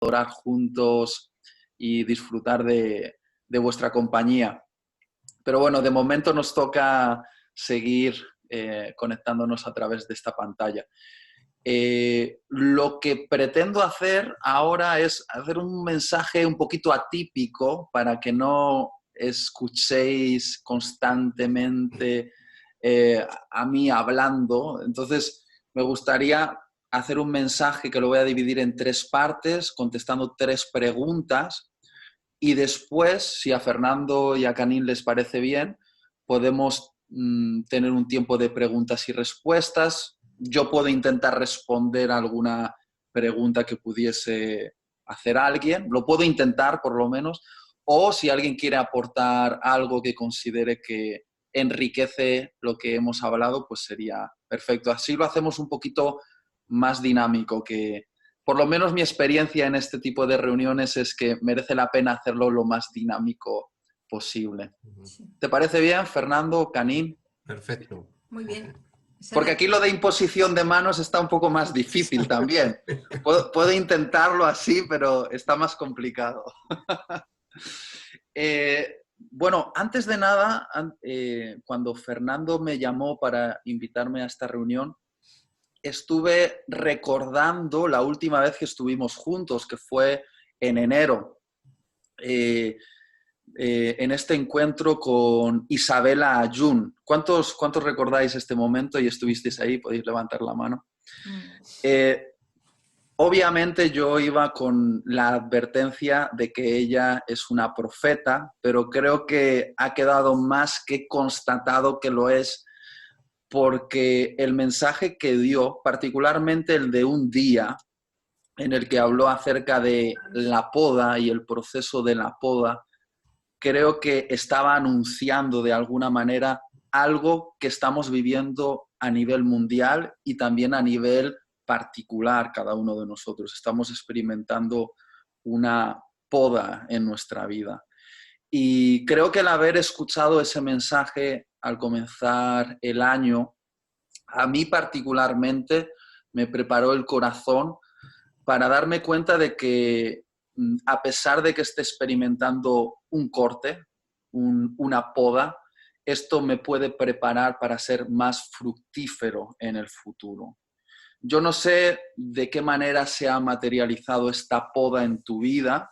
orar juntos y disfrutar de vuestra compañía. Pero bueno, de momento nos toca seguir conectándonos a través de esta pantalla. Lo que pretendo hacer ahora es hacer un mensaje un poquito atípico para que no escuchéis constantemente a mí hablando. Entonces, me gustaría hacer un mensaje que lo voy a dividir en 3 partes, contestando 3 preguntas. Y después, si a Fernando y a Canín les parece bien, podemos tener un tiempo de preguntas y respuestas. Yo puedo intentar responder alguna pregunta que pudiese hacer alguien. Lo puedo intentar, por lo menos. O si alguien quiere aportar algo que considere que enriquece lo que hemos hablado, pues sería perfecto. Así lo hacemos un poquito más dinámico, que por lo menos mi experiencia en este tipo de reuniones es que merece la pena hacerlo lo más dinámico posible. Sí. ¿Te parece bien, Fernando, Canín? Perfecto. Muy bien. Porque aquí lo de imposición de manos está un poco más difícil también. Puedo intentarlo así, pero está más complicado. Bueno, antes de nada, cuando Fernando me llamó para invitarme a esta reunión, estuve recordando la última vez que estuvimos juntos, que fue en enero, en este encuentro con Isabela Ayun. ¿Cuántos recordáis este momento y estuvisteis ahí? Podéis levantar la mano. Obviamente yo iba con la advertencia de que ella es una profeta, pero creo que ha quedado más que constatado que lo es, porque el mensaje que dio, particularmente el de un día en el que habló acerca de la poda y el proceso de la poda, creo que estaba anunciando de alguna manera algo que estamos viviendo a nivel mundial y también a nivel particular cada uno de nosotros. Estamos experimentando una poda en nuestra vida. Y creo que el haber escuchado ese mensaje al comenzar el año, a mí particularmente me preparó el corazón para darme cuenta de que a pesar de que esté experimentando un corte, una poda, esto me puede preparar para ser más fructífero en el futuro. Yo no sé de qué manera se ha materializado esta poda en tu vida.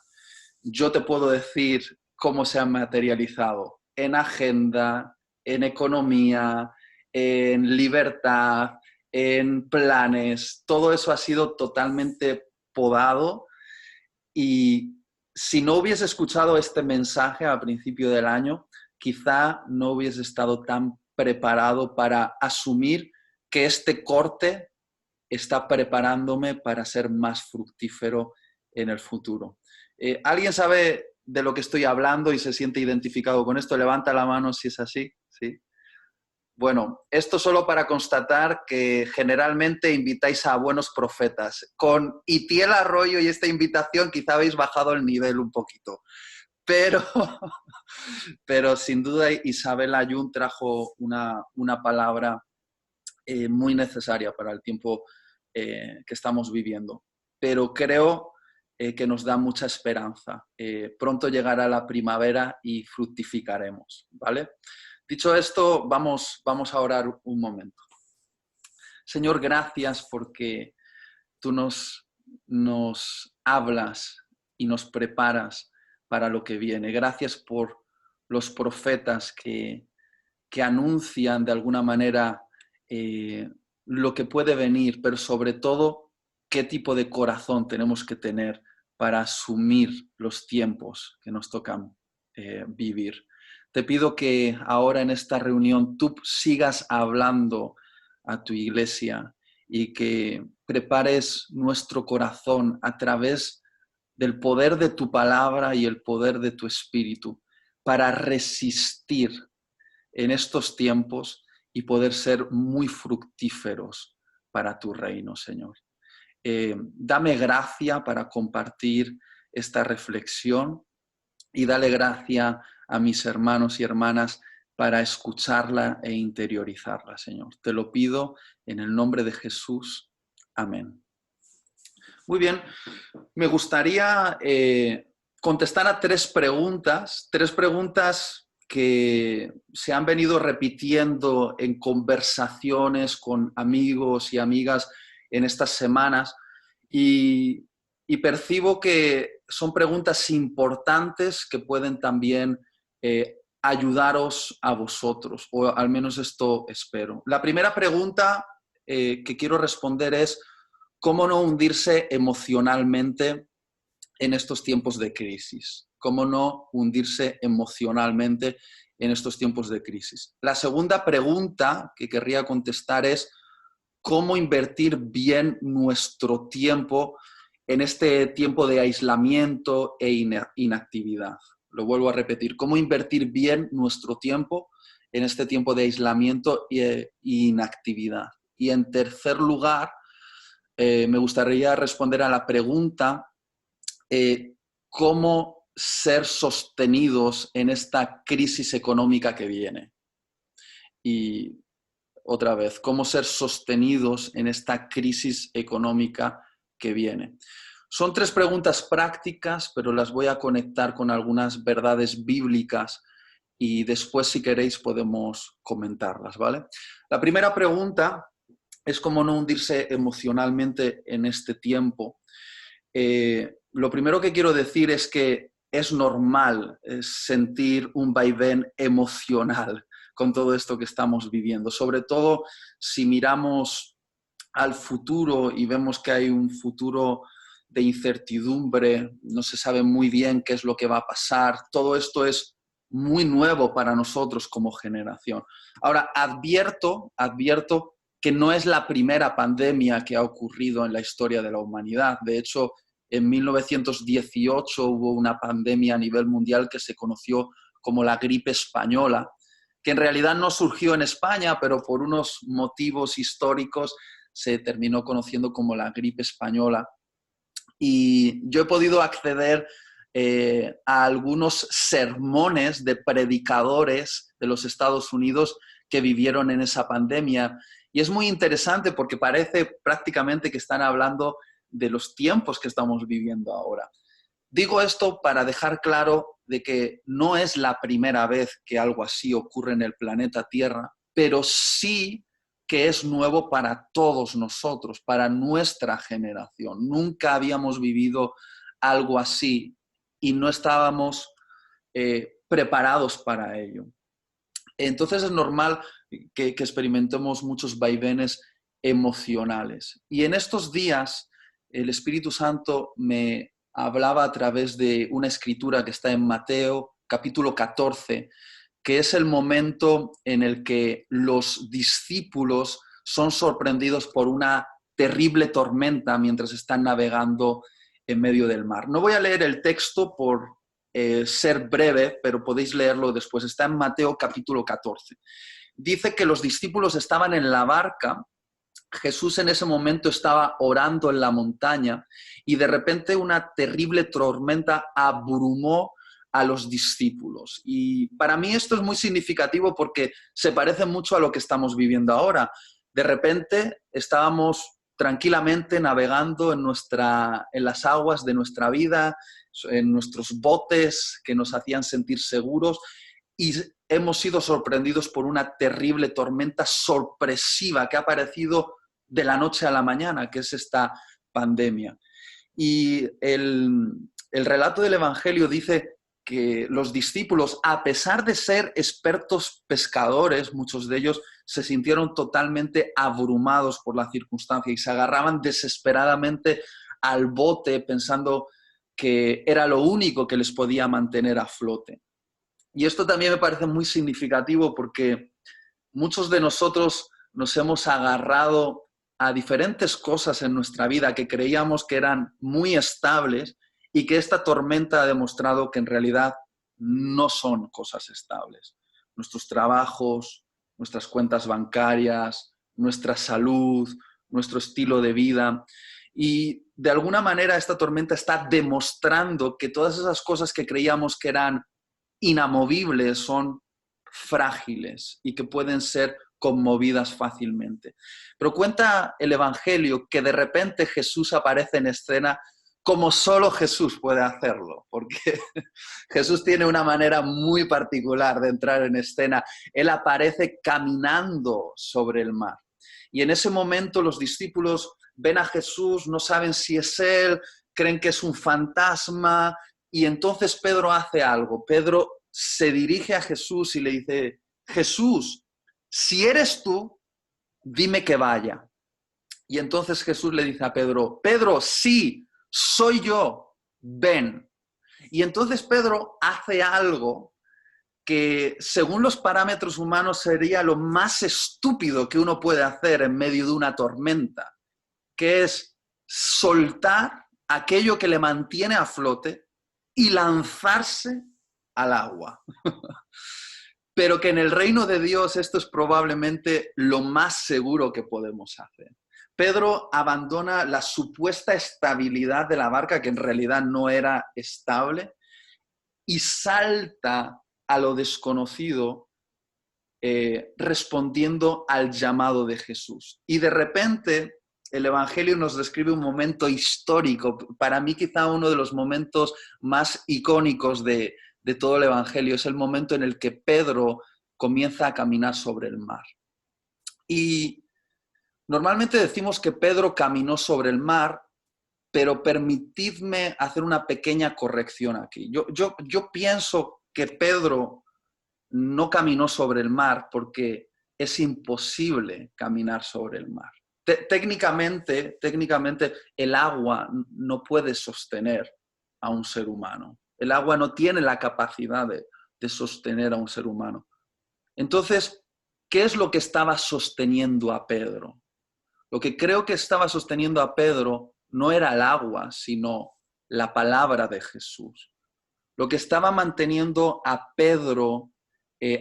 Yo te puedo decir cómo se ha materializado en agenda, en economía, en libertad, en planes. Todo eso ha sido totalmente podado, y si no hubiese escuchado este mensaje al principio del año, quizá no hubiese estado tan preparado para asumir que este corte está preparándome para ser más fructífero en el futuro. ¿Alguien sabe de lo que estoy hablando y se siente identificado con esto? Levanta la mano si es así. ¿Sí? Bueno, esto solo para constatar que generalmente invitáis a buenos profetas. Con Itiel Arroyo y esta invitación quizá habéis bajado el nivel un poquito. Pero sin duda Isabel Ayun trajo una palabra muy necesaria para el tiempo que estamos viviendo. Pero creo que nos da mucha esperanza. Pronto llegará la primavera y fructificaremos, ¿vale? Dicho esto, vamos a orar un momento. Señor, gracias porque tú nos hablas y nos preparas para lo que viene. Gracias por los profetas que anuncian de alguna manera lo que puede venir, pero sobre todo qué tipo de corazón tenemos que tener para asumir los tiempos que nos tocan vivir. Te pido que ahora en esta reunión tú sigas hablando a tu iglesia y que prepares nuestro corazón a través del poder de tu palabra y el poder de tu espíritu para resistir en estos tiempos y poder ser muy fructíferos para tu reino, Señor. Dame gracia para compartir esta reflexión y dale gracia a mis hermanos y hermanas para escucharla e interiorizarla, Señor. Te lo pido en el nombre de Jesús. Amén. Muy bien. Me gustaría contestar a tres preguntas que se han venido repitiendo en conversaciones con amigos y amigas en estas semanas y percibo que son preguntas importantes que pueden también ayudaros a vosotros, o al menos esto espero. La primera pregunta que quiero responder es: ¿cómo no hundirse emocionalmente en estos tiempos de crisis? ¿Cómo no hundirse emocionalmente en estos tiempos de crisis? La segunda pregunta que querría contestar es: ¿cómo invertir bien nuestro tiempo en este tiempo de aislamiento e inactividad? Lo vuelvo a repetir: ¿cómo invertir bien nuestro tiempo en este tiempo de aislamiento e inactividad? Y en tercer lugar, me gustaría responder a la pregunta, ¿cómo ser sostenidos en esta crisis económica que viene? Y otra vez, ¿cómo ser sostenidos en esta crisis económica que viene? Son tres preguntas prácticas, pero las voy a conectar con algunas verdades bíblicas y después, si queréis, podemos comentarlas, ¿vale? La primera pregunta es cómo no hundirse emocionalmente en este tiempo. Lo primero que quiero decir es que es normal sentir un vaivén emocional con todo esto que estamos viviendo, sobre todo si miramos al futuro y vemos que hay un futuro de incertidumbre, no se sabe muy bien qué es lo que va a pasar. Todo esto es muy nuevo para nosotros como generación. Ahora, advierto que no es la primera pandemia que ha ocurrido en la historia de la humanidad. De hecho, en 1918 hubo una pandemia a nivel mundial que se conoció como la gripe española, que en realidad no surgió en España, pero por unos motivos históricos se terminó conociendo como la gripe española. Y yo he podido acceder a algunos sermones de predicadores de los Estados Unidos que vivieron en esa pandemia. Y es muy interesante porque parece prácticamente que están hablando de los tiempos que estamos viviendo ahora. Digo esto para dejar claro de que no es la primera vez que algo así ocurre en el planeta Tierra, pero sí que es nuevo para todos nosotros, para nuestra generación. Nunca habíamos vivido algo así y no estábamos preparados para ello. Entonces es normal que experimentemos muchos vaivenes emocionales. Y en estos días el Espíritu Santo me hablaba a través de una escritura que está en Mateo capítulo 14, que es el momento en el que los discípulos son sorprendidos por una terrible tormenta mientras están navegando en medio del mar. No voy a leer el texto por ser breve, pero podéis leerlo después. Está en Mateo capítulo 14. Dice que los discípulos estaban en la barca. Jesús en ese momento estaba orando en la montaña y de repente una terrible tormenta abrumó a los discípulos. Y para mí esto es muy significativo porque se parece mucho a lo que estamos viviendo ahora. De repente estábamos tranquilamente navegando en las aguas de nuestra vida, en nuestros botes que nos hacían sentir seguros, y hemos sido sorprendidos por una terrible tormenta sorpresiva que ha aparecido de la noche a la mañana, que es esta pandemia. Y el relato del Evangelio dice que los discípulos, a pesar de ser expertos pescadores, muchos de ellos se sintieron totalmente abrumados por la circunstancia y se agarraban desesperadamente al bote pensando que era lo único que les podía mantener a flote. Y esto también me parece muy significativo porque muchos de nosotros nos hemos agarrado a diferentes cosas en nuestra vida que creíamos que eran muy estables y que esta tormenta ha demostrado que en realidad no son cosas estables. Nuestros trabajos, nuestras cuentas bancarias, nuestra salud, nuestro estilo de vida. Y de alguna manera esta tormenta está demostrando que todas esas cosas que creíamos que eran inamovibles son frágiles y que pueden ser conmovidas fácilmente. Pero cuenta el Evangelio que de repente Jesús aparece en escena como solo Jesús puede hacerlo, porque Jesús tiene una manera muy particular de entrar en escena. Él aparece caminando sobre el mar. Y en ese momento los discípulos ven a Jesús, no saben si es Él, creen que es un fantasma, y entonces Pedro hace algo. Pedro se dirige a Jesús y le dice: Jesús, si eres tú, dime que vaya. Y entonces Jesús le dice a Pedro: Pedro, sí, soy yo, ven. Y entonces Pedro hace algo que según los parámetros humanos sería lo más estúpido que uno puede hacer en medio de una tormenta, que es soltar aquello que le mantiene a flote y lanzarse al agua. Pero que en el reino de Dios esto es probablemente lo más seguro que podemos hacer. Pedro abandona la supuesta estabilidad de la barca, que en realidad no era estable, y salta a lo desconocido, respondiendo al llamado de Jesús. Y de repente el Evangelio nos describe un momento histórico, para mí quizá uno de los momentos más icónicos de todo el Evangelio. Es el momento en el que Pedro comienza a caminar sobre el mar. Y normalmente decimos que Pedro caminó sobre el mar, pero permitidme hacer una pequeña corrección aquí. Yo pienso que Pedro no caminó sobre el mar porque es imposible caminar sobre el mar. Técnicamente, el agua no puede sostener a un ser humano. El agua no tiene la capacidad de sostener a un ser humano. Entonces, ¿qué es lo que estaba sosteniendo a Pedro? Lo que creo que estaba sosteniendo a Pedro no era el agua, sino la palabra de Jesús. Lo que estaba manteniendo a Pedro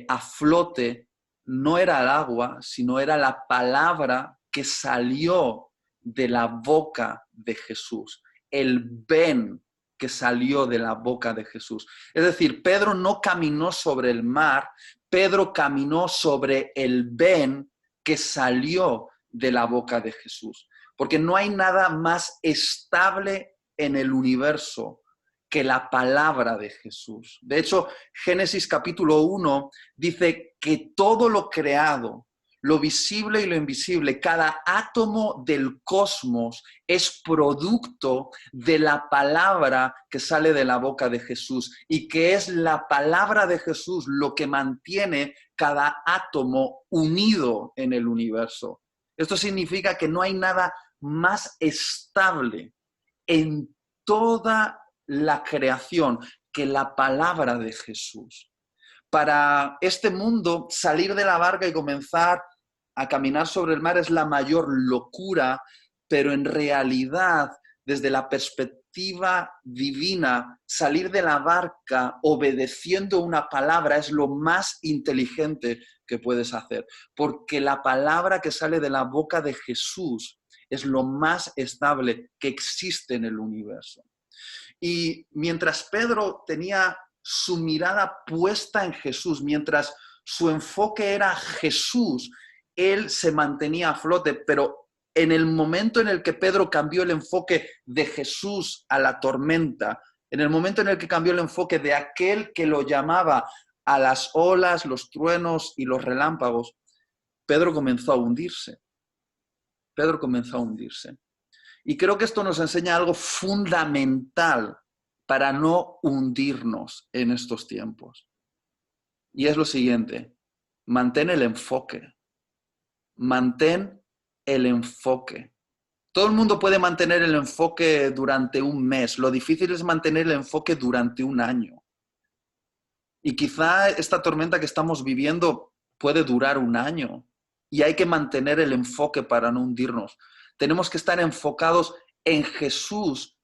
a flote no era el agua, sino era la palabra que salió de la boca de Jesús, el ven que salió de la boca de Jesús. Es decir, Pedro no caminó sobre el mar, Pedro caminó sobre el ven que salió de la boca de Jesús. Porque no hay nada más estable en el universo que la palabra de Jesús. De hecho, Génesis capítulo 1 dice que todo lo creado, lo visible y lo invisible, cada átomo del cosmos es producto de la palabra que sale de la boca de Jesús, y que es la palabra de Jesús lo que mantiene cada átomo unido en el universo. Esto significa que no hay nada más estable en toda la creación que la palabra de Jesús. Para este mundo, salir de la barca y comenzar a caminar sobre el mar es la mayor locura, pero en realidad, desde la perspectiva divina, salir de la barca obedeciendo una palabra es lo más inteligente que puedes hacer, porque la palabra que sale de la boca de Jesús es lo más estable que existe en el universo. Y mientras Pedro tenía su mirada puesta en Jesús, mientras su enfoque era Jesús, él se mantenía a flote. Pero en el momento en el que Pedro cambió el enfoque de Jesús a la tormenta, en el momento en el que cambió el enfoque de aquel que lo llamaba a las olas, los truenos y los relámpagos, Pedro comenzó a hundirse. Pedro comenzó a hundirse. Y creo que esto nos enseña algo fundamental para no hundirnos en estos tiempos. Y es lo siguiente: mantén el enfoque. Mantén el enfoque. Todo el mundo puede mantener el enfoque durante un mes. Lo difícil es mantener el enfoque durante un año. Y quizá esta tormenta que estamos viviendo puede durar un año. Y hay que mantener el enfoque para no hundirnos. Tenemos que estar enfocados en Jesús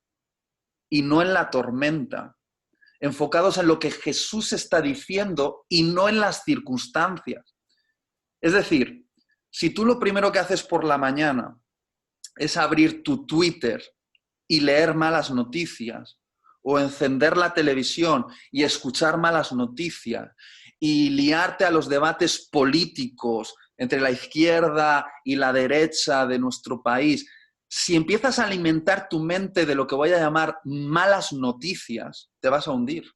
y no en la tormenta. Enfocados en lo que Jesús está diciendo y no en las circunstancias. Es decir, si tú lo primero que haces por la mañana es abrir tu Twitter y leer malas noticias, o encender la televisión y escuchar malas noticias, y liarte a los debates políticos entre la izquierda y la derecha de nuestro país, si empiezas a alimentar tu mente de lo que voy a llamar malas noticias, te vas a hundir.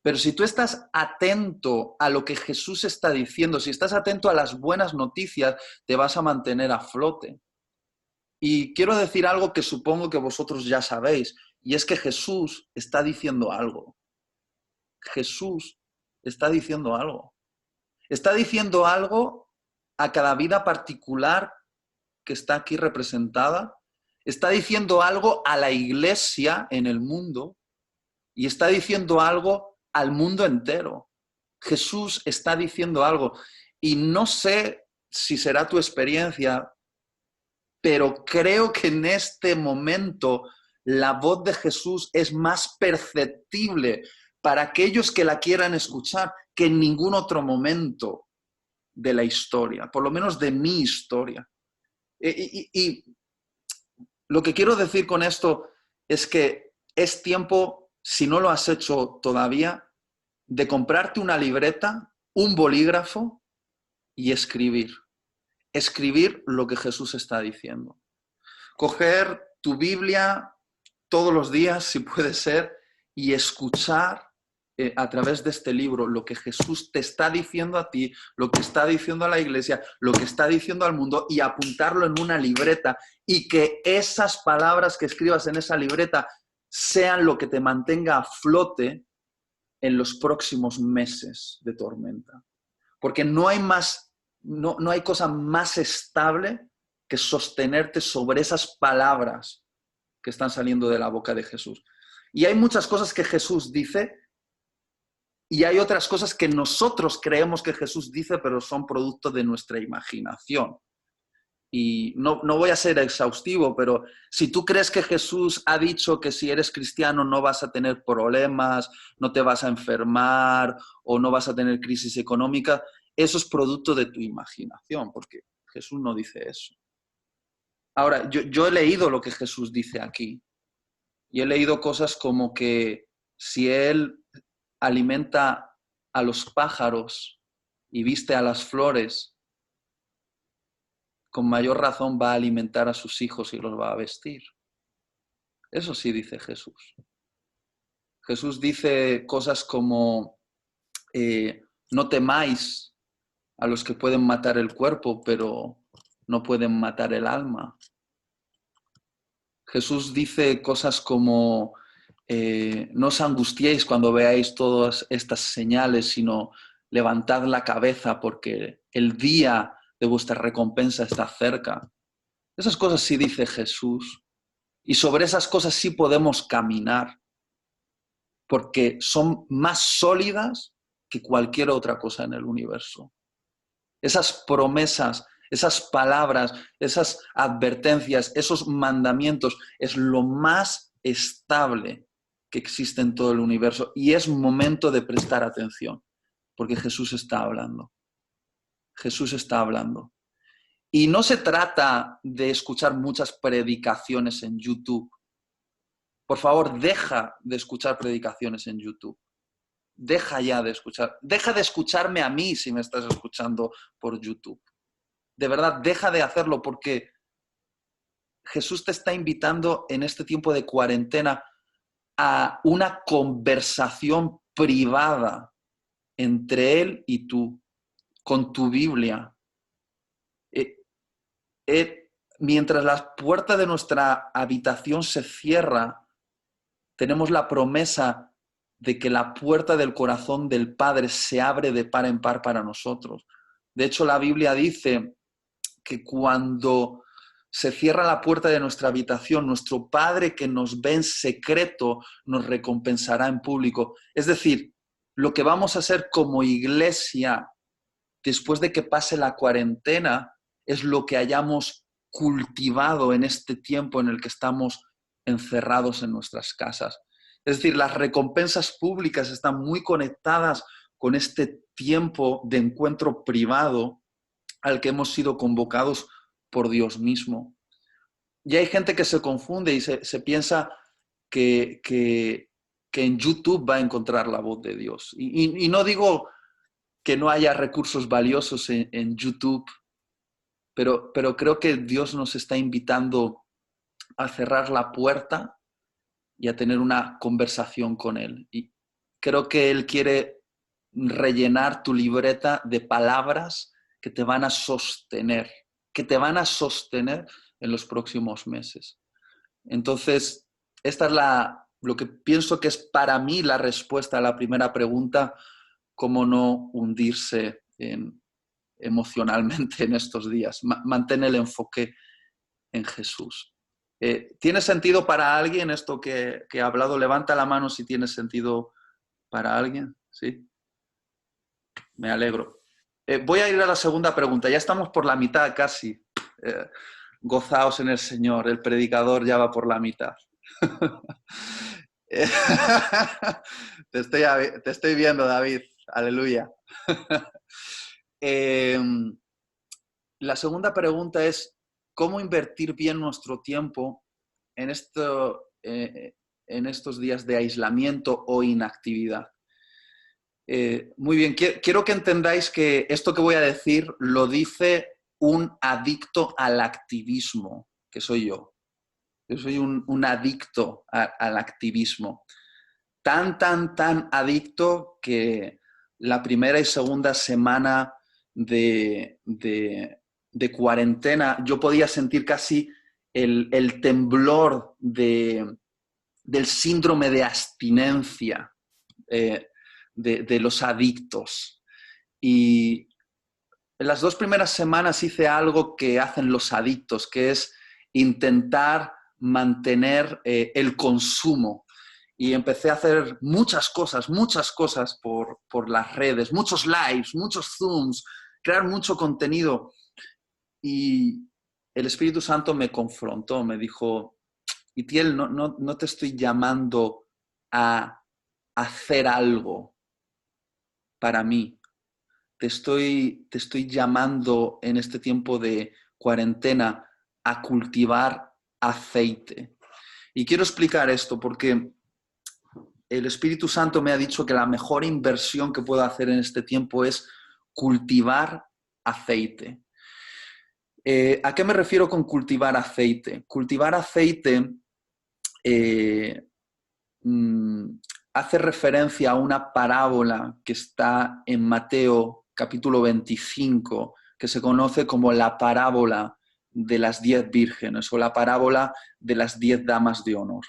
Pero si tú estás atento a lo que Jesús está diciendo, si estás atento a las buenas noticias, te vas a mantener a flote. Y quiero decir algo que supongo que vosotros ya sabéis, y es que Jesús está diciendo algo. Jesús está diciendo algo. Está diciendo algo a cada vida particular que está aquí representada. Está diciendo algo a la iglesia en el mundo y está diciendo algo al mundo entero. Jesús está diciendo algo y no sé si será tu experiencia, pero creo que en este momento la voz de Jesús es más perceptible para aquellos que la quieran escuchar que en ningún otro momento de la historia, por lo menos de mi historia. Y lo que quiero decir con esto es que es tiempo, si no lo has hecho todavía, de comprarte una libreta, un bolígrafo y escribir. Escribir lo que Jesús está diciendo. Coger tu Biblia todos los días, si puede ser, y escuchar a través de este libro lo que Jesús te está diciendo a ti, lo que está diciendo a la iglesia, lo que está diciendo al mundo y apuntarlo en una libreta y que esas palabras que escribas en esa libreta sean lo que te mantenga a flote en los próximos meses de tormenta. Porque no hay cosa más estable que sostenerte sobre esas palabras que están saliendo de la boca de Jesús. Y hay muchas cosas que Jesús dice y hay otras cosas que nosotros creemos que Jesús dice, pero son producto de nuestra imaginación. Y no voy a ser exhaustivo, pero si tú crees que Jesús ha dicho que si eres cristiano no vas a tener problemas, no te vas a enfermar o no vas a tener crisis económica, eso es producto de tu imaginación, porque Jesús no dice eso. Ahora, yo he leído lo que Jesús dice aquí y he leído cosas como que si Él alimenta a los pájaros y viste a las flores, con mayor razón va a alimentar a sus hijos y los va a vestir. Eso sí dice Jesús. Jesús dice cosas como, no temáis a los que pueden matar el cuerpo, pero no pueden matar el alma. Jesús dice cosas como, no os angustiéis cuando veáis todas estas señales, sino levantad la cabeza porque el día de vuestra recompensa está cerca. Esas cosas sí dice Jesús. Y sobre esas cosas sí podemos caminar, porque son más sólidas que cualquier otra cosa en el universo. Esas promesas, esas palabras, esas advertencias, esos mandamientos, es lo más estable que existe en todo el universo. Y es momento de prestar atención, porque Jesús está hablando. Jesús está hablando. Y no se trata de escuchar muchas predicaciones en YouTube. Por favor, deja de escuchar predicaciones en YouTube. Deja ya de escuchar. Deja de escucharme a mí si me estás escuchando por YouTube. De verdad, deja de hacerlo porque Jesús te está invitando en este tiempo de cuarentena a una conversación privada entre Él y tú, con tu Biblia. Mientras la puerta de nuestra habitación se cierra, tenemos la promesa de que la puerta del corazón del Padre se abre de par en par para nosotros. De hecho, la Biblia dice que cuando se cierra la puerta de nuestra habitación, nuestro Padre que nos ve en secreto nos recompensará en público. Es decir, lo que vamos a hacer como iglesia después de que pase la cuarentena es lo que hayamos cultivado en este tiempo en el que estamos encerrados en nuestras casas. Es decir, las recompensas públicas están muy conectadas con este tiempo de encuentro privado al que hemos sido convocados por Dios mismo. Y hay gente que se confunde y se piensa que en YouTube va a encontrar la voz de Dios. Y no digo que no haya recursos valiosos en YouTube, pero creo que Dios nos está invitando a cerrar la puerta y a tener una conversación con Él. Y creo que Él quiere rellenar tu libreta de palabras que te van a sostener, en los próximos meses. Entonces, esta es lo que pienso que es para mí la respuesta a la primera pregunta: cómo no hundirse emocionalmente en estos días. Mantén el enfoque en Jesús. ¿Tiene sentido para alguien esto que he hablado? Levanta la mano si tiene sentido para alguien. ¿Sí? Me alegro. Voy a ir a la segunda pregunta. Ya estamos por la mitad casi. Gozaos en el Señor. El predicador ya va por la mitad. Te estoy viendo, David. Aleluya. La segunda pregunta es: ¿cómo invertir bien nuestro tiempo en estos días de aislamiento o inactividad? Muy bien, quiero que entendáis que esto que voy a decir lo dice un adicto al activismo, que soy yo. Yo soy un adicto al activismo. Tan adicto que la primera y segunda semana de cuarentena yo podía sentir casi el temblor del síndrome de abstinencia de los adictos. Y en las 2 primeras semanas hice algo que hacen los adictos, que es intentar mantener el consumo. Y empecé a hacer muchas cosas por las redes, muchos lives, muchos Zooms, crear mucho contenido. Y el Espíritu Santo me confrontó, me dijo: Itiel, no te estoy llamando a hacer algo para mí. Te estoy llamando en este tiempo de cuarentena a cultivar aceite. Y quiero explicar esto porque el Espíritu Santo me ha dicho que la mejor inversión que puedo hacer en este tiempo es cultivar aceite. ¿A qué me refiero con cultivar aceite? Cultivar aceite hace referencia a una parábola que está en Mateo capítulo 25, que se conoce como la parábola de las 10 vírgenes o la parábola de las 10 damas de honor.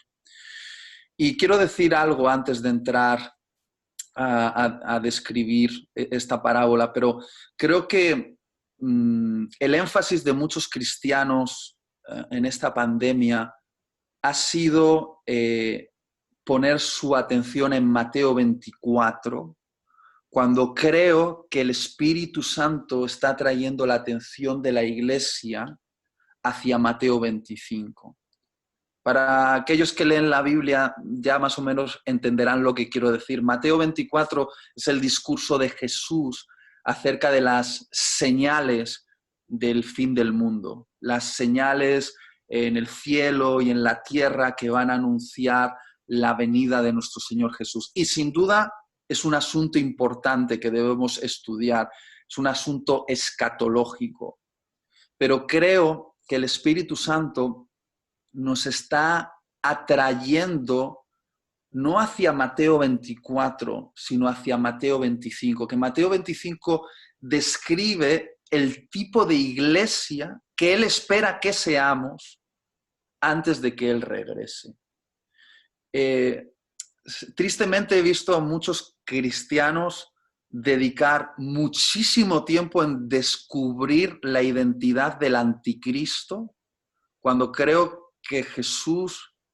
Y quiero decir algo antes de entrar a describir esta parábola, pero creo que el énfasis de muchos cristianos en esta pandemia ha sido poner su atención en Mateo 24, cuando creo que el Espíritu Santo está trayendo la atención de la Iglesia hacia Mateo 25. Para aquellos que leen la Biblia ya más o menos entenderán lo que quiero decir. Mateo 24 es el discurso de Jesús acerca de las señales del fin del mundo, las señales en el cielo y en la tierra que van a anunciar la venida de nuestro Señor Jesús. Y sin duda es un asunto importante que debemos estudiar, es un asunto escatológico. Pero creo que el Espíritu Santo nos está atrayendo no hacia Mateo 24, sino hacia Mateo 25, que Mateo 25 describe el tipo de iglesia que Él espera que seamos antes de que Él regrese. Tristemente he visto a muchos cristianos dedicar muchísimo tiempo en descubrir la identidad del anticristo, cuando creo que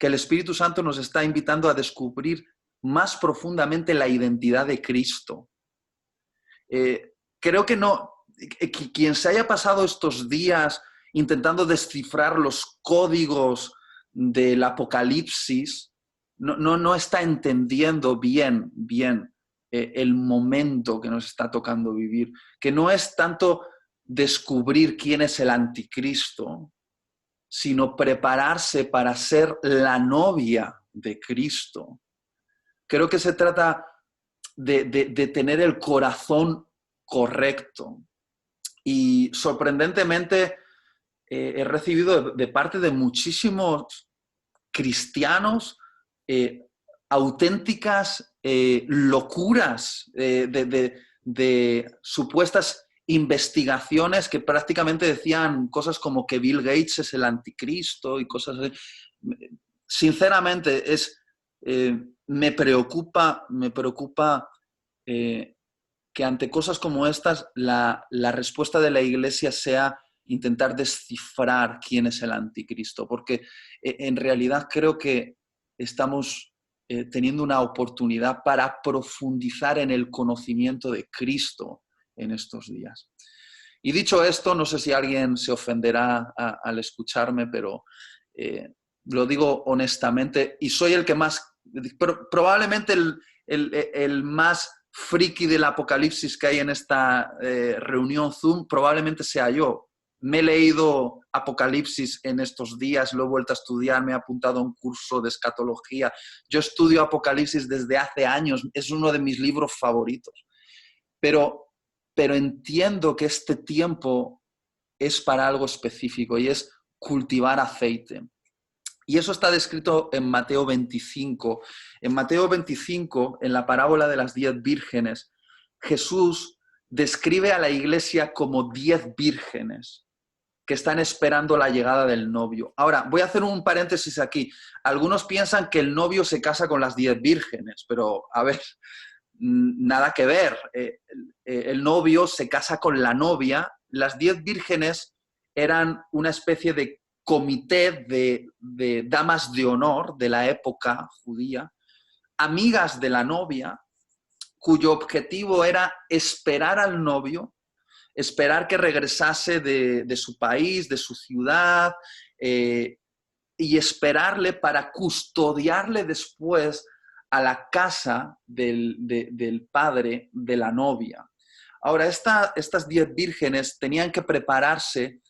el Espíritu Santo nos está invitando a descubrir más profundamente la identidad de Cristo. Creo que quien se haya pasado estos días intentando descifrar los códigos del Apocalipsis no está entendiendo bien el momento que nos está tocando vivir, que no es tanto descubrir quién es el anticristo, sino prepararse para ser la novia de Cristo. Creo que se trata de tener el corazón correcto. Y sorprendentemente he recibido de parte de muchísimos cristianos auténticas locuras de supuestas investigaciones que prácticamente decían cosas como que Bill Gates es el anticristo y cosas así. Sinceramente, me preocupa que ante cosas como estas la respuesta de la Iglesia sea intentar descifrar quién es el anticristo, porque en realidad creo que estamos teniendo una oportunidad para profundizar en el conocimiento de Cristo en estos días. Y dicho esto, no sé si alguien se ofenderá al escucharme, pero lo digo honestamente, y soy el que más, probablemente el más friki del apocalipsis que hay en esta reunión Zoom, probablemente sea yo. Me he leído Apocalipsis en estos días, lo he vuelto a estudiar, me he apuntado a un curso de escatología. Yo estudio Apocalipsis desde hace años, es uno de mis libros favoritos. Pero entiendo que este tiempo es para algo específico y es cultivar aceite. Y eso está descrito en Mateo 25. En Mateo 25, en la parábola de las 10 vírgenes, Jesús describe a la iglesia como 10 vírgenes que están esperando la llegada del novio. Ahora, voy a hacer un paréntesis aquí. Algunos piensan que el novio se casa con las 10 vírgenes, pero a ver, nada que ver. El novio se casa con la novia. Las 10 vírgenes eran una especie de comité de damas de honor de la época judía, amigas de la novia, cuyo objetivo era esperar al novio, esperar que regresase de su país, de su ciudad, y esperarle para custodiarle después a la casa del padre de la novia. Ahora, estas 10 vírgenes tenían que prepararse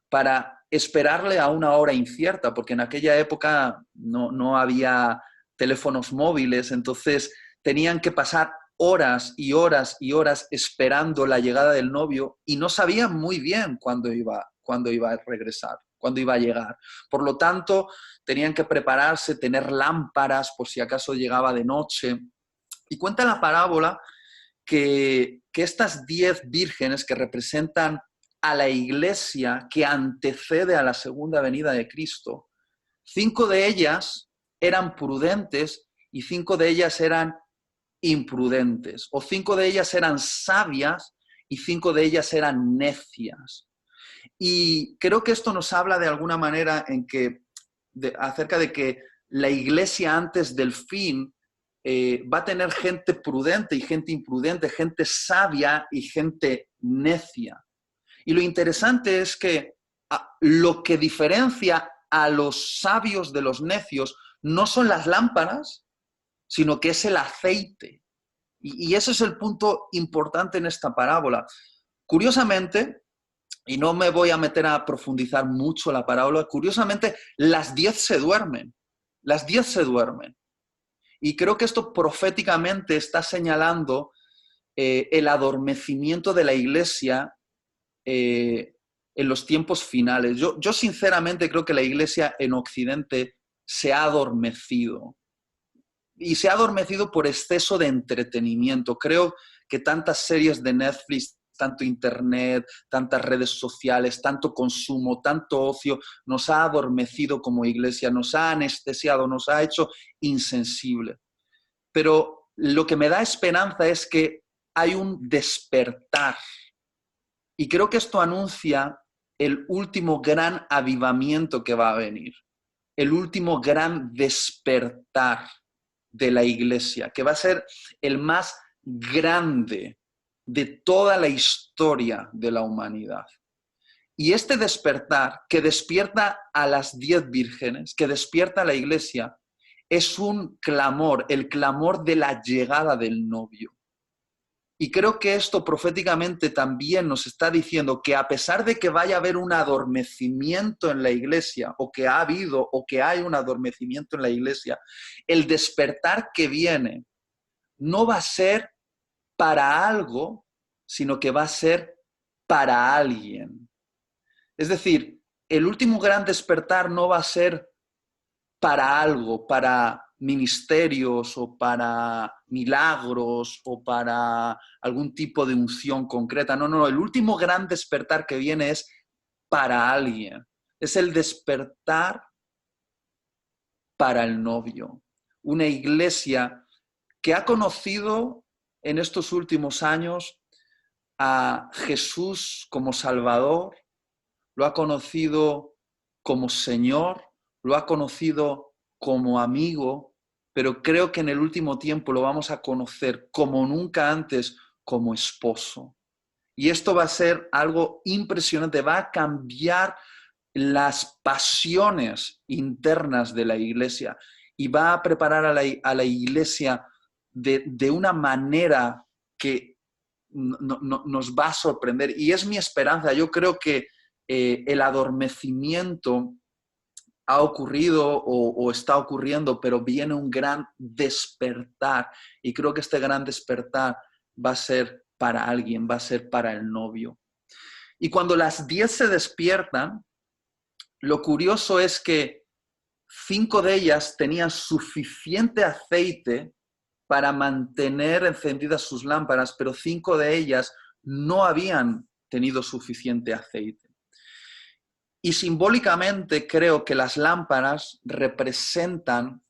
para esperarle a una hora incierta, porque en aquella época no había teléfonos móviles, entonces tenían que pasar horas y horas y horas esperando la llegada del novio y no sabían muy bien cuándo iba a regresar, cuándo iba a llegar. Por lo tanto, tenían que prepararse, tener lámparas por si acaso llegaba de noche. Y cuenta la parábola que estas 10 vírgenes que representan a la iglesia que antecede a la segunda venida de Cristo, 5 de ellas eran prudentes y 5 de ellas eran imprudentes, o 5 de ellas eran sabias y 5 de ellas eran necias. Y creo que esto nos habla de alguna manera acerca de que la iglesia antes del fin va a tener gente prudente y gente imprudente, gente sabia y gente necia. Y lo interesante es que lo que diferencia a los sabios de los necios no son las lámparas, sino que es el aceite. Y ese es el punto importante en esta parábola. Curiosamente, y no me voy a meter a profundizar mucho la parábola, curiosamente, las 10 se duermen. Las 10 se duermen. Y creo que esto proféticamente está señalando el adormecimiento de la iglesia en los tiempos finales. Yo sinceramente creo que la iglesia en Occidente se ha adormecido. Y se ha adormecido por exceso de entretenimiento. Creo que tantas series de Netflix, tanto internet, tantas redes sociales, tanto consumo, tanto ocio, nos ha adormecido como iglesia, nos ha anestesiado, nos ha hecho insensible. Pero lo que me da esperanza es que hay un despertar. Y creo que esto anuncia el último gran avivamiento que va a venir, el último gran despertar de la iglesia, que va a ser el más grande de toda la historia de la humanidad. Y este despertar, que despierta a las 10 vírgenes, que despierta a la iglesia, es un clamor, el clamor de la llegada del novio. Y creo que esto proféticamente también nos está diciendo que a pesar de que vaya a haber un adormecimiento en la iglesia, o que ha habido, o que hay un adormecimiento en la iglesia, el despertar que viene no va a ser para algo, sino que va a ser para alguien. Es decir, el último gran despertar no va a ser para algo, para ministerios o para milagros o para algún tipo de unción concreta. No, no, el último gran despertar que viene es para alguien. Es el despertar para el novio. Una iglesia que ha conocido en estos últimos años a Jesús como Salvador, lo ha conocido como Señor, lo ha conocido como amigo, pero creo que en el último tiempo lo vamos a conocer como nunca antes como esposo. Y esto va a ser algo impresionante, va a cambiar las pasiones internas de la iglesia y va a preparar a la iglesia de una manera que nos va a sorprender. Y es mi esperanza. Yo creo que el adormecimiento ha ocurrido o está ocurriendo, pero viene un gran despertar. Y creo que este gran despertar va a ser para alguien, va a ser para el novio. Y cuando las 10 se despiertan, lo curioso es que 5 de ellas tenían suficiente aceite para mantener encendidas sus lámparas, pero 5 de ellas no habían tenido suficiente aceite. Y simbólicamente creo que las lámparas representan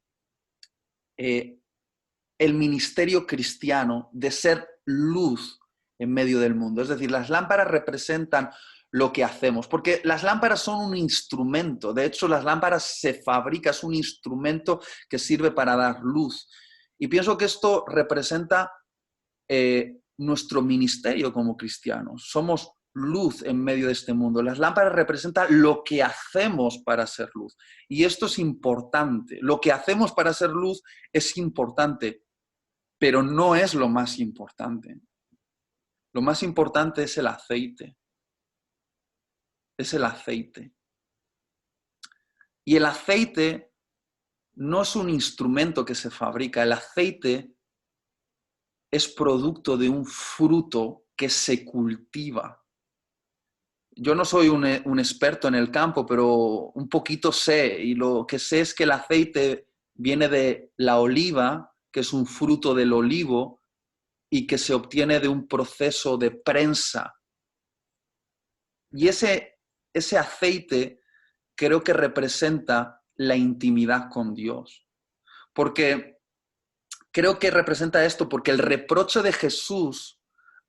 el ministerio cristiano de ser luz en medio del mundo. Es decir, las lámparas representan lo que hacemos, porque las lámparas son un instrumento. De hecho, las lámparas se fabrican, es un instrumento que sirve para dar luz. Y pienso que esto representa nuestro ministerio como cristianos. Somos luz en medio de este mundo. Las lámparas representan lo que hacemos para ser luz. Y esto es importante. Lo que hacemos para ser luz es importante, pero no es lo más importante. Lo más importante es el aceite. Es el aceite. Y el aceite no es un instrumento que se fabrica. El aceite es producto de un fruto que se cultiva. Yo no soy un experto en el campo, pero un poquito sé. Y lo que sé es que el aceite viene de la oliva, que es un fruto del olivo, y que se obtiene de un proceso de prensa. Y ese aceite creo que representa la intimidad con Dios. Porque creo que representa esto, porque el reproche de Jesús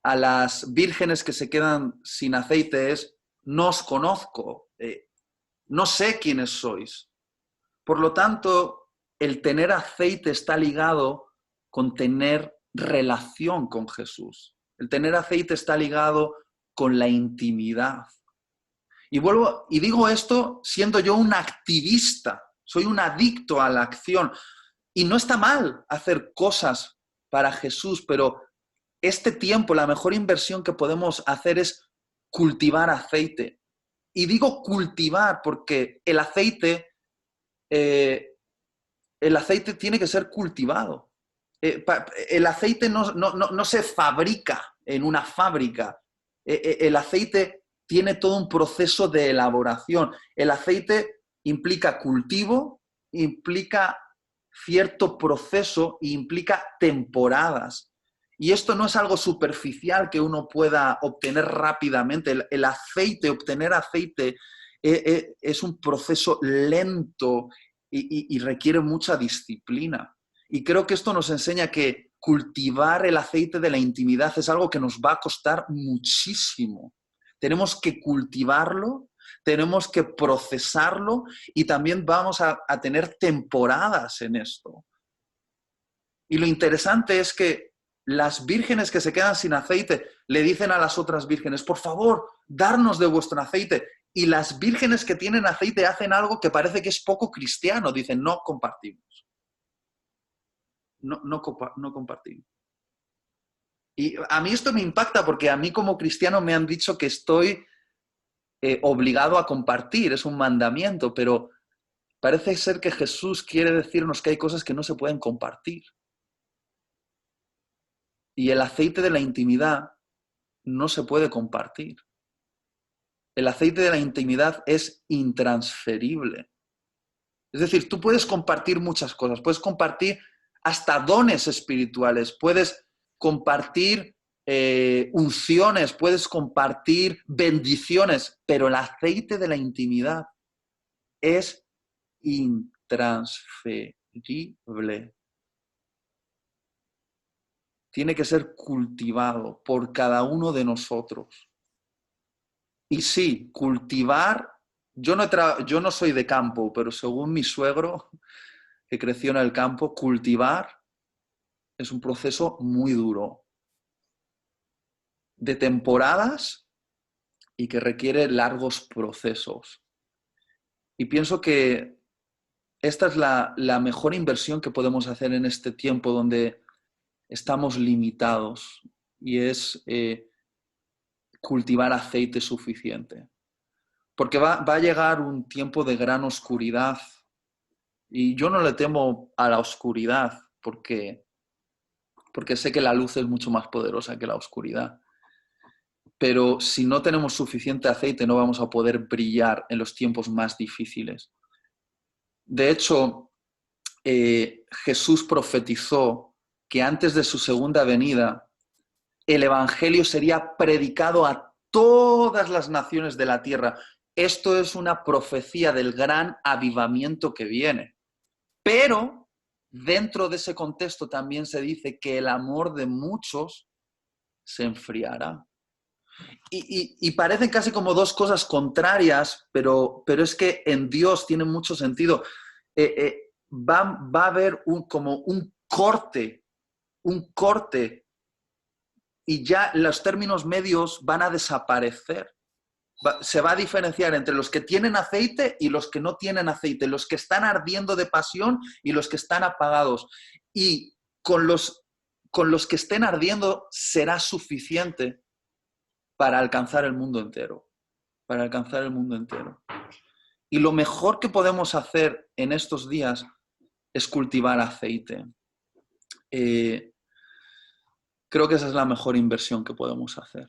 a las vírgenes que se quedan sin aceite es: no os conozco, no sé quiénes sois. Por lo tanto, el tener aceite está ligado con tener relación con Jesús. El tener aceite está ligado con la intimidad. Y digo esto siendo yo un activista, soy un adicto a la acción. Y no está mal hacer cosas para Jesús, pero este tiempo, la mejor inversión que podemos hacer es cultivar aceite. Y digo cultivar porque el aceite tiene que ser cultivado. El aceite no se fabrica en una fábrica. El aceite tiene todo un proceso de elaboración. El aceite implica cultivo, implica cierto proceso e implica temporadas. Y esto no es algo superficial que uno pueda obtener rápidamente. El aceite, obtener aceite, es un proceso lento y requiere mucha disciplina. Y creo que esto nos enseña que cultivar el aceite de la intimidad es algo que nos va a costar muchísimo. Tenemos que cultivarlo, tenemos que procesarlo y también vamos a tener temporadas en esto. Y lo interesante es que las vírgenes que se quedan sin aceite le dicen a las otras vírgenes: por favor, darnos de vuestro aceite. Y las vírgenes que tienen aceite hacen algo que parece que es poco cristiano. Dicen: no compartimos. No compartimos. Y a mí esto me impacta porque a mí como cristiano me han dicho que estoy obligado a compartir. Es un mandamiento, pero parece ser que Jesús quiere decirnos que hay cosas que no se pueden compartir. Y el aceite de la intimidad no se puede compartir. El aceite de la intimidad es intransferible. Es decir, tú puedes compartir muchas cosas, puedes compartir hasta dones espirituales, puedes compartir unciones, puedes compartir bendiciones, pero el aceite de la intimidad es intransferible. Tiene que ser cultivado por cada uno de nosotros. Y sí, cultivar, yo no soy de campo, pero según mi suegro, que creció en el campo, cultivar es un proceso muy duro, de temporadas y que requiere largos procesos. Y pienso que esta es la mejor inversión que podemos hacer en este tiempo donde estamos limitados, y es cultivar aceite suficiente. Porque va a llegar un tiempo de gran oscuridad, y yo no le temo a la oscuridad porque sé que la luz es mucho más poderosa que la oscuridad. Pero si no tenemos suficiente aceite no vamos a poder brillar en los tiempos más difíciles. De hecho, Jesús profetizó que antes de su segunda venida, el Evangelio sería predicado a todas las naciones de la tierra. Esto es una profecía del gran avivamiento que viene. Pero dentro de ese contexto también se dice que el amor de muchos se enfriará. Y parecen casi como dos cosas contrarias, pero es que en Dios tiene mucho sentido. Va a haber como un corte, y ya los términos medios van a desaparecer. Se va a diferenciar entre los que tienen aceite y los que no tienen aceite, los que están ardiendo de pasión y los que están apagados. Y con los que estén ardiendo será suficiente para alcanzar el mundo entero. Para alcanzar el mundo entero. Y lo mejor que podemos hacer en estos días es cultivar aceite. Creo que esa es la mejor inversión que podemos hacer.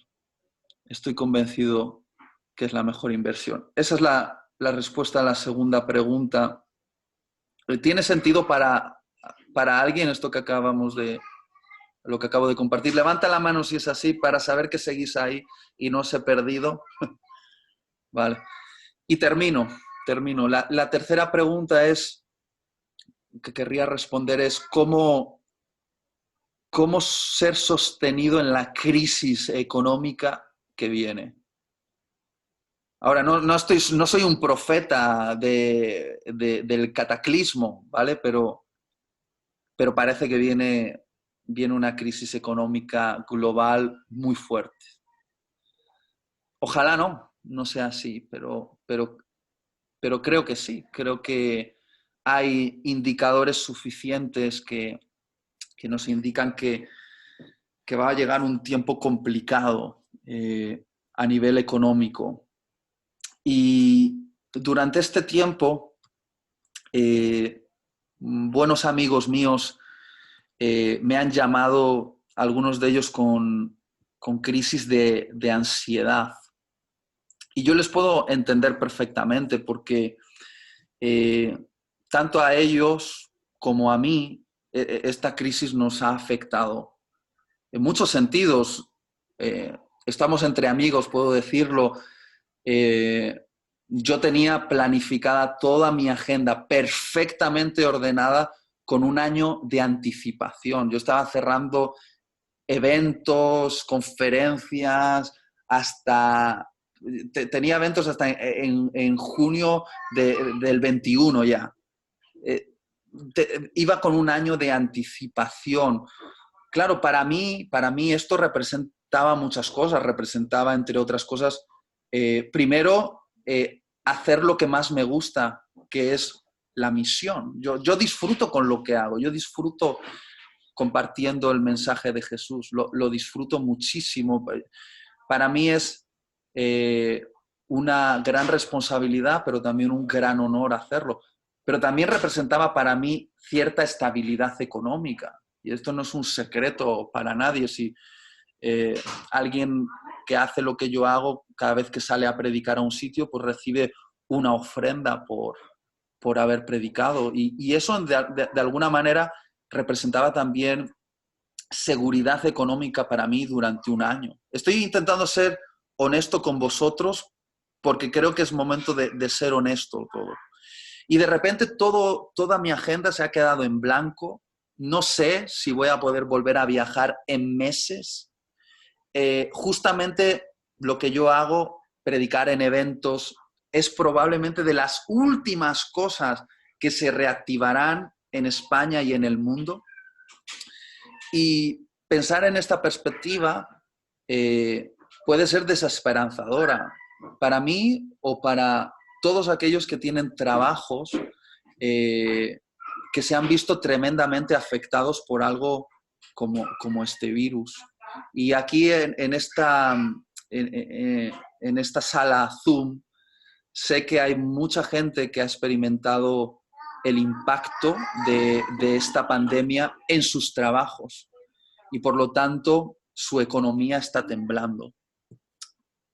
Estoy convencido que es la mejor inversión. Esa es la respuesta a la segunda pregunta. ¿Tiene sentido para alguien esto que lo que acabo de compartir? Levanta la mano si es así para saber que seguís ahí y no os he perdido. Vale. Y termino. La tercera pregunta que querría responder es ¿cómo ser sostenido en la crisis económica que viene? Ahora, no soy un profeta del cataclismo, ¿vale? Pero parece que viene una crisis económica global muy fuerte. Ojalá no sea así, pero creo que sí. Creo que hay indicadores suficientes que nos indican que va a llegar un tiempo complicado a nivel económico. Y durante este tiempo, buenos amigos míos me han llamado, algunos de ellos con crisis de ansiedad. Y yo les puedo entender perfectamente porque tanto a ellos como a mí, esta crisis nos ha afectado en muchos sentidos. Estamos entre amigos, puedo decirlo. Yo tenía planificada toda mi agenda perfectamente ordenada con un año de anticipación. Yo estaba cerrando eventos, conferencias, tenía eventos hasta en junio del 21 ya. Iba con un año de anticipación. Claro, para mí esto representaba muchas cosas. Representaba, entre otras cosas, primero, hacer lo que más me gusta, que es la misión. Yo disfruto con lo que hago, yo disfruto compartiendo el mensaje de Jesús, lo disfruto muchísimo. Para mí es una gran responsabilidad, pero también un gran honor hacerlo. Pero también representaba para mí cierta estabilidad económica. Y esto no es un secreto para nadie. Alguien que hace lo que yo hago, cada vez que sale a predicar a un sitio, pues recibe una ofrenda por haber predicado. Y eso de alguna manera representaba también seguridad económica para mí durante un año. Estoy intentando ser honesto con vosotros porque creo que es momento de ser honesto todo. Y de repente toda mi agenda se ha quedado en blanco. No sé si voy a poder volver a viajar en meses. Justamente lo que yo hago, predicar en eventos, es probablemente de las últimas cosas que se reactivarán en España y en el mundo. Y pensar en esta perspectiva puede ser desesperanzadora para mí o para todos aquellos que tienen trabajos que se han visto tremendamente afectados por algo como este virus. Y aquí en esta sala Zoom sé que hay mucha gente que ha experimentado el impacto de esta pandemia en sus trabajos y por lo tanto su economía está temblando.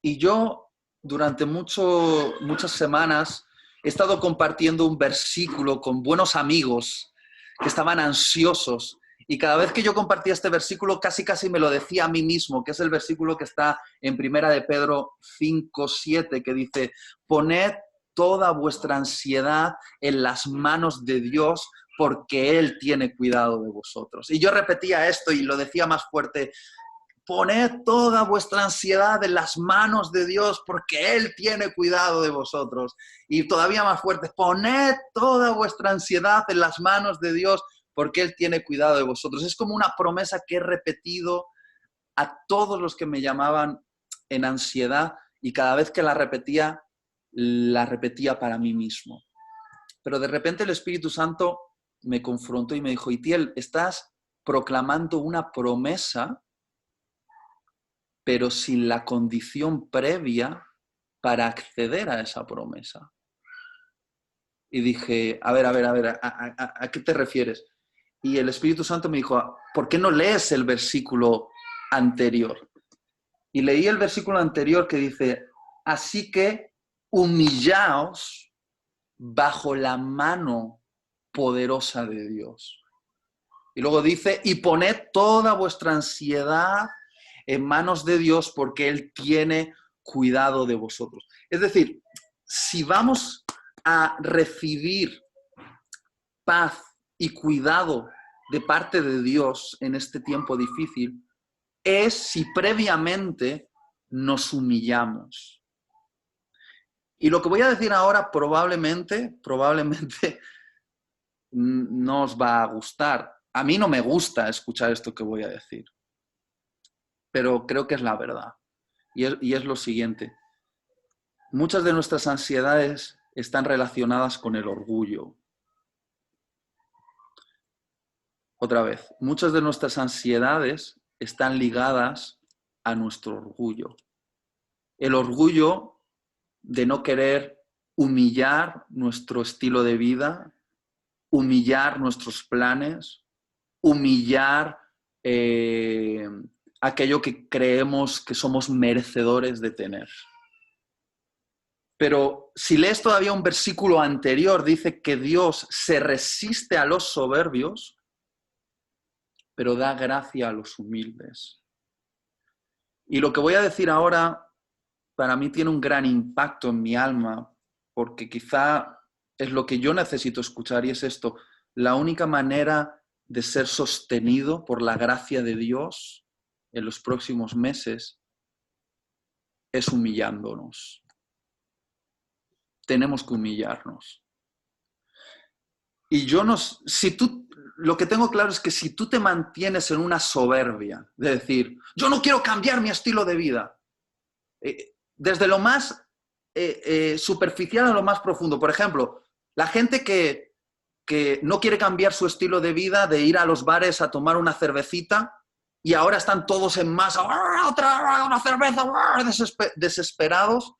Y yo durante muchas semanas he estado compartiendo un versículo con buenos amigos que estaban ansiosos y cada vez que yo compartía este versículo casi me lo decía a mí mismo, que es el versículo que está en 1 de Pedro 5:7, que dice: poned toda vuestra ansiedad en las manos de Dios porque Él tiene cuidado de vosotros. Y yo repetía esto y lo decía más fuerte: poned toda vuestra ansiedad en las manos de Dios porque Él tiene cuidado de vosotros. Y todavía más fuerte: poned toda vuestra ansiedad en las manos de Dios porque Él tiene cuidado de vosotros. Es como una promesa que he repetido a todos los que me llamaban en ansiedad y cada vez que la repetía para mí mismo. Pero de repente el Espíritu Santo me confrontó y me dijo: Itiel, estás proclamando una promesa, pero sin la condición previa para acceder a esa promesa. Y dije: a ver, ¿a qué te refieres? Y el Espíritu Santo me dijo: ¿por qué no lees el versículo anterior? Y leí el versículo anterior que dice: así que humillaos bajo la mano poderosa de Dios. Y luego dice: y poned toda vuestra ansiedad en manos de Dios porque Él tiene cuidado de vosotros. Es decir, si vamos a recibir paz y cuidado de parte de Dios en este tiempo difícil, es si previamente nos humillamos. Y lo que voy a decir ahora probablemente no os va a gustar. A mí no me gusta escuchar esto que voy a decir, pero creo que es la verdad. Y es lo siguiente: muchas de nuestras ansiedades están relacionadas con el orgullo. Otra vez, muchas de nuestras ansiedades están ligadas a nuestro orgullo. El orgullo de no querer humillar nuestro estilo de vida, humillar nuestros planes, humillar aquello que creemos que somos merecedores de tener. Pero si lees todavía un versículo anterior, dice que Dios se resiste a los soberbios, pero da gracia a los humildes. Y lo que voy a decir ahora para mí tiene un gran impacto en mi alma, porque quizá es lo que yo necesito escuchar, y es esto: la única manera de ser sostenido por la gracia de Dios en los próximos meses es humillándonos. Tenemos que humillarnos. Y lo que tengo claro es que si tú te mantienes en una soberbia de decir: yo no quiero cambiar mi estilo de vida, desde lo más superficial a lo más profundo. Por ejemplo, la gente que no quiere cambiar su estilo de vida, de ir a los bares a tomar una cervecita, y ahora están todos en masa: otra una cerveza, desesperados,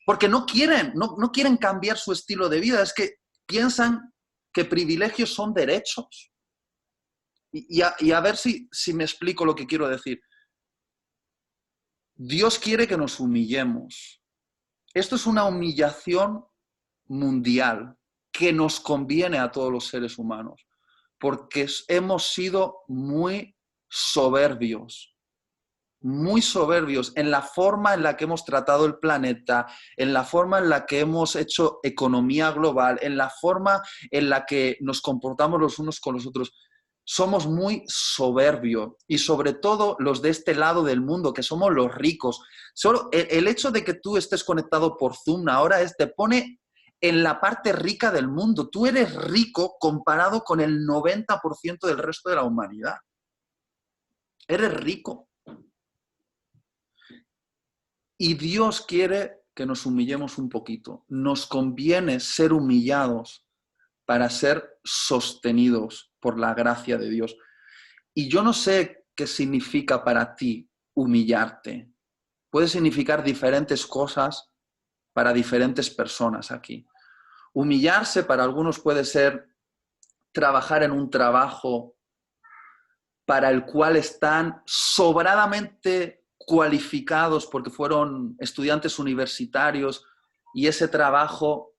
porque no quieren cambiar su estilo de vida. Es que piensan que privilegios son derechos. Y a ver si me explico lo que quiero decir. Dios quiere que nos humillemos. Esto es una humillación mundial que nos conviene a todos los seres humanos, porque hemos sido muy soberbios en la forma en la que hemos tratado el planeta, en la forma en la que hemos hecho economía global, en la forma en la que nos comportamos los unos con los otros. Somos muy soberbios y sobre todo los de este lado del mundo, que somos los ricos. Solo el hecho de que tú estés conectado por Zoom ahora te pone en la parte rica del mundo. Tú eres rico comparado con el 90% del resto de la humanidad. Eres rico. Y Dios quiere que nos humillemos un poquito. Nos conviene ser humillados para ser sostenidos por la gracia de Dios. Y yo no sé qué significa para ti humillarte. Puede significar diferentes cosas para diferentes personas aquí. Humillarse para algunos puede ser trabajar en un trabajo para el cual están sobradamente cualificados porque fueron estudiantes universitarios y ese trabajo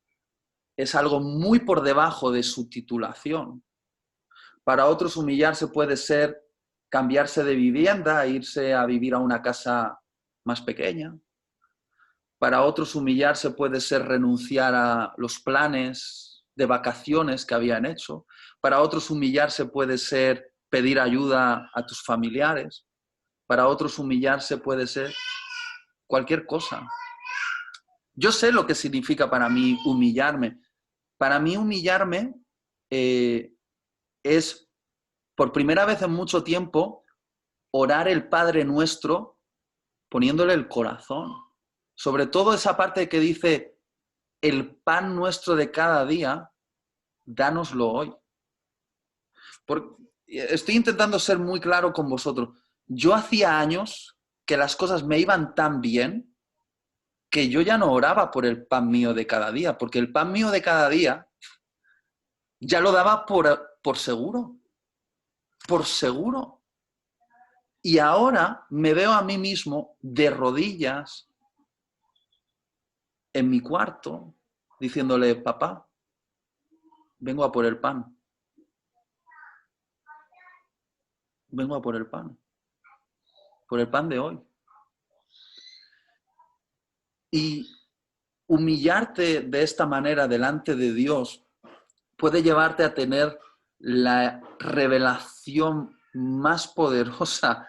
es algo muy por debajo de su titulación. Para otros humillarse puede ser cambiarse de vivienda e irse a vivir a una casa más pequeña. Para otros humillarse puede ser renunciar a los planes de vacaciones que habían hecho. Para otros humillarse puede ser pedir ayuda a tus familiares. Para otros humillarse puede ser cualquier cosa. Yo sé lo que significa para mí humillarme. Para mí humillarme es, por primera vez en mucho tiempo, orar el Padre Nuestro poniéndole el corazón. Sobre todo esa parte que dice, el pan nuestro de cada día, dánoslo hoy. Estoy intentando ser muy claro con vosotros. Yo hacía años que las cosas me iban tan bien que yo ya no oraba por el pan mío de cada día, porque el pan mío de cada día ya lo daba por seguro, por seguro. Y ahora me veo a mí mismo de rodillas en mi cuarto diciéndole, papá, vengo a por el pan. Vengo a por el pan de hoy. Y humillarte de esta manera delante de Dios puede llevarte a tener la revelación más poderosa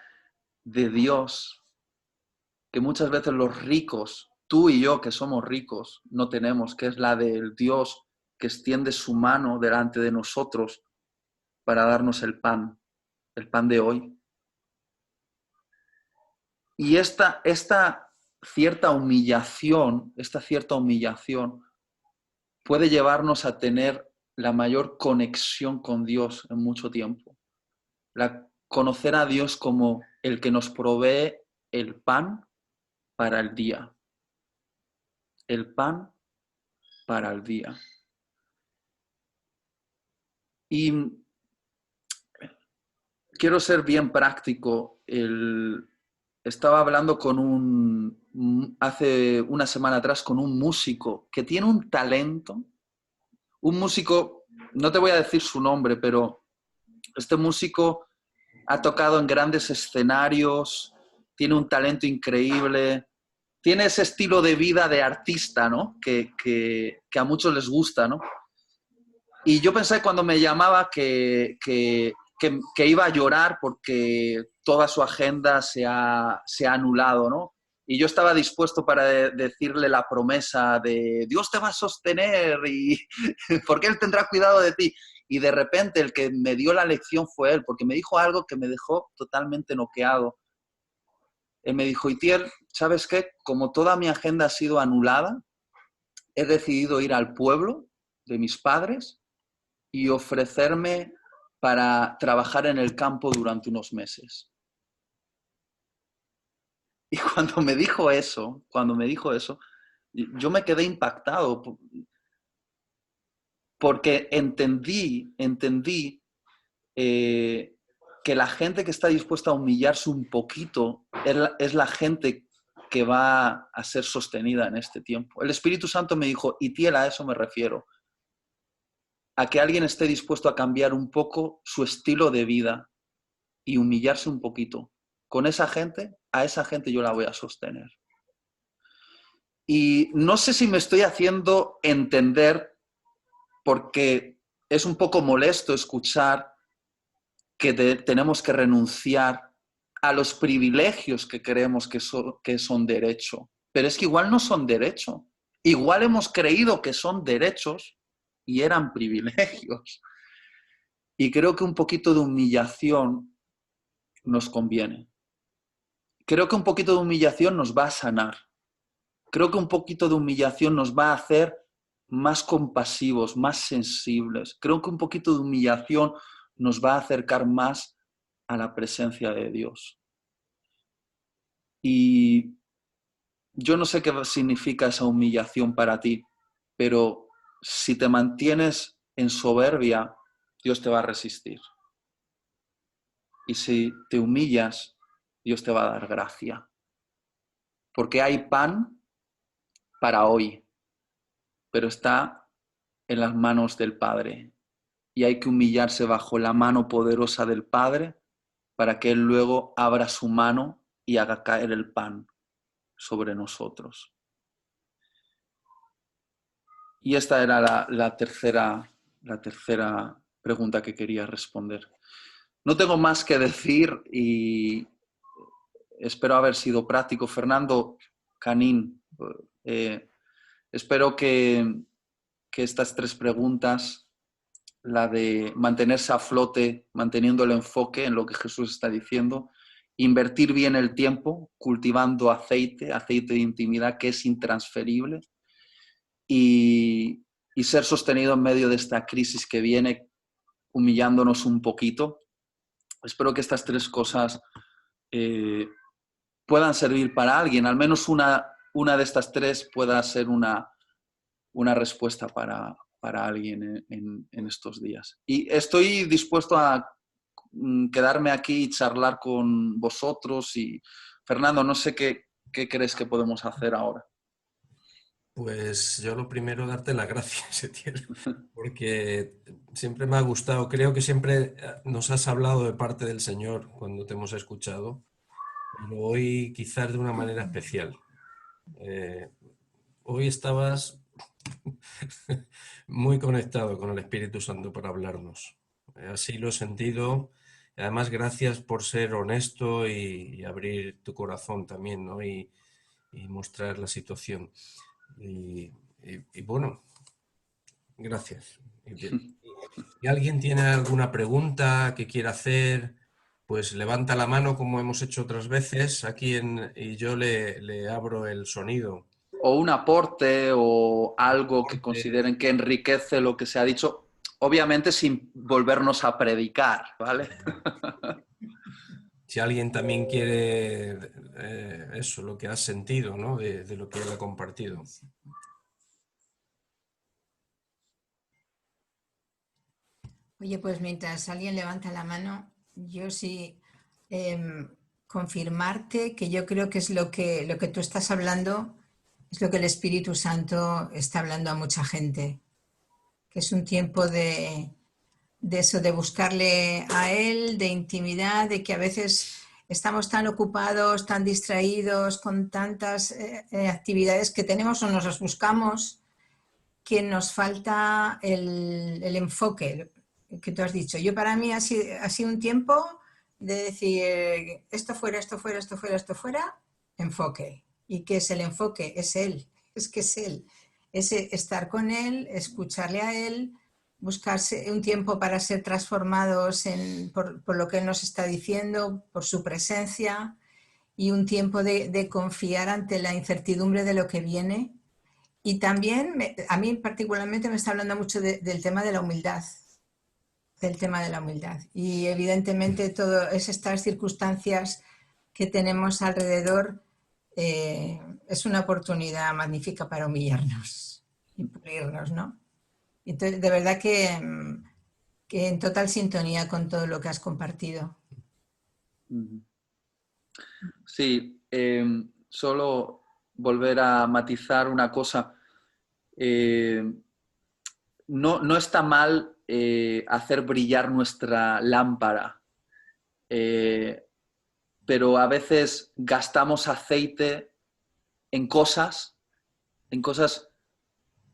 de Dios, que muchas veces los ricos, tú y yo que somos ricos, no tenemos, que es la del Dios que extiende su mano delante de nosotros para darnos el pan de hoy. Y esta cierta humillación puede llevarnos a tener la mayor conexión con Dios en mucho tiempo. Conocer a Dios como el que nos provee el pan para el día. El pan para el día. Y quiero ser bien práctico. Estaba hablando hace una semana atrás con un músico que tiene un talento. Un músico, no te voy a decir su nombre, pero este músico ha tocado en grandes escenarios, tiene un talento increíble, tiene ese estilo de vida de artista, ¿no? Que a muchos les gusta, ¿no? Y yo pensé cuando me llamaba que iba a llorar porque toda su agenda se ha anulado, ¿no? Y yo estaba dispuesto para decirle la promesa de Dios te va a sostener y porque Él tendrá cuidado de ti. Y de repente el que me dio la lección fue Él, porque me dijo algo que me dejó totalmente noqueado. Él me dijo, Itiel, ¿sabes qué? Como toda mi agenda ha sido anulada, he decidido ir al pueblo de mis padres y ofrecerme para trabajar en el campo durante unos meses. Y cuando me dijo eso, yo me quedé impactado porque entendí que la gente que está dispuesta a humillarse un poquito es la gente que va a ser sostenida en este tiempo. El Espíritu Santo me dijo, Itiel, a eso me refiero, a que alguien esté dispuesto a cambiar un poco su estilo de vida y humillarse un poquito. Con esa gente, a esa gente yo la voy a sostener. Y no sé si me estoy haciendo entender, porque es un poco molesto escuchar que tenemos que renunciar a los privilegios que creemos que son derecho. Pero es que igual no son derecho. Igual hemos creído que son derechos y eran privilegios. Y creo que un poquito de humillación nos conviene. Creo que un poquito de humillación nos va a sanar. Creo que un poquito de humillación nos va a hacer más compasivos, más sensibles. Creo que un poquito de humillación nos va a acercar más a la presencia de Dios. Y yo no sé qué significa esa humillación para ti, pero si te mantienes en soberbia, Dios te va a resistir. Y si te humillas, Dios te va a dar gracia. Porque hay pan para hoy, pero está en las manos del Padre. Y hay que humillarse bajo la mano poderosa del Padre para que Él luego abra su mano y haga caer el pan sobre nosotros. Y esta era la tercera pregunta que quería responder. No tengo más que decir y espero haber sido práctico. Fernando Canín, espero que estas tres preguntas, la de mantenerse a flote, manteniendo el enfoque en lo que Jesús está diciendo, invertir bien el tiempo, cultivando aceite de intimidad que es intransferible, y ser sostenido en medio de esta crisis que viene humillándonos un poquito. Espero que estas tres cosas puedan servir para alguien, al menos una de estas tres pueda ser una respuesta para alguien en estos días. Y estoy dispuesto a quedarme aquí y charlar con vosotros. Y Fernando, no sé qué crees que podemos hacer ahora. Pues yo lo primero darte las gracias, Etienne, porque siempre me ha gustado, creo que siempre nos has hablado de parte del Señor cuando te hemos escuchado, pero hoy quizás de una manera especial. Eh, Hoy estabas muy conectado con el Espíritu Santo para hablarnos. Así lo he sentido. Además, gracias por ser honesto y abrir tu corazón también, ¿no? Y mostrar la situación. Y bueno, gracias. Si alguien tiene alguna pregunta que quiera hacer, pues levanta la mano como hemos hecho otras veces aquí y yo le abro el sonido. O un aporte o algo que consideren que enriquece lo que se ha dicho, obviamente sin volvernos a predicar, ¿vale? Si alguien también quiere eso, lo que has sentido, ¿no? De lo que él ha compartido. Oye, pues mientras alguien levanta la mano, yo sí confirmarte que yo creo que es lo que tú estás hablando, es lo que el Espíritu Santo está hablando a mucha gente, que es un tiempo de eso, de buscarle a Él, de intimidad, de que a veces estamos tan ocupados, tan distraídos, con tantas actividades que tenemos o nos las buscamos, que nos falta el enfoque que tú has dicho. Yo para mí ha sido un tiempo de decir esto fuera, esto fuera, esto fuera, esto fuera, enfoque. ¿Y qué es el enfoque? Es Él, es que es Él. Es estar con Él, escucharle a Él, buscarse un tiempo para ser transformados por lo que Él nos está diciendo, por su presencia, y un tiempo de confiar ante la incertidumbre de lo que viene. Y también a mí particularmente me está hablando mucho del tema de la humildad, del tema de la humildad. Y evidentemente todas estas circunstancias que tenemos alrededor es una oportunidad magnífica para humillarnos y pulirnos, ¿no? Entonces, de verdad que en total sintonía con todo lo que has compartido. Sí, solo volver a matizar una cosa. No está mal hacer brillar nuestra lámpara, pero a veces gastamos aceite en cosas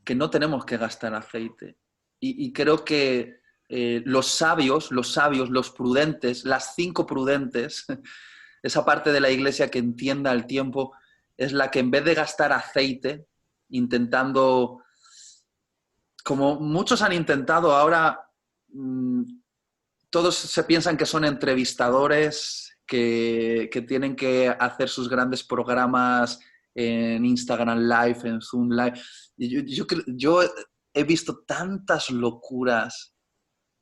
que no tenemos que gastar aceite. Y creo que los sabios, los prudentes, las 5 prudentes, esa parte de la iglesia que entienda el tiempo, es la que en vez de gastar aceite, intentando, como muchos han intentado ahora, todos se piensan que son entrevistadores, que tienen que hacer sus grandes programas en Instagram Live, en Zoom Live. Yo he visto tantas locuras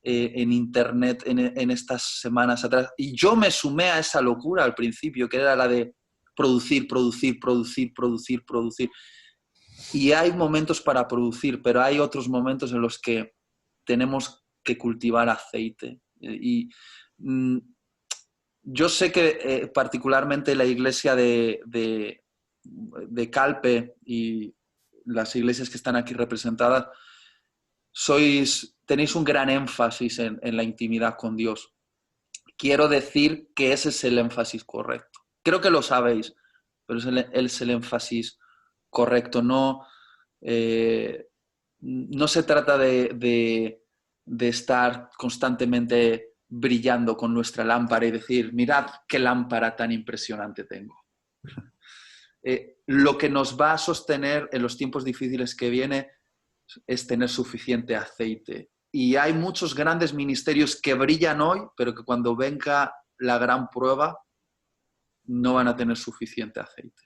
en Internet en estas semanas atrás, y yo me sumé a esa locura al principio, que era la de producir. Y hay momentos para producir, pero hay otros momentos en los que tenemos que cultivar aceite. Yo sé que particularmente la iglesia de Calpe y las iglesias que están aquí representadas, tenéis un gran énfasis en la intimidad con Dios. Quiero decir que ese es el énfasis correcto. Creo que lo sabéis, pero es el énfasis correcto. No se trata de estar constantemente brillando con nuestra lámpara y decir, mirad qué lámpara tan impresionante tengo. Lo que nos va a sostener en los tiempos difíciles que viene es tener suficiente aceite. Y hay muchos grandes ministerios que brillan hoy, pero que cuando venga la gran prueba no van a tener suficiente aceite.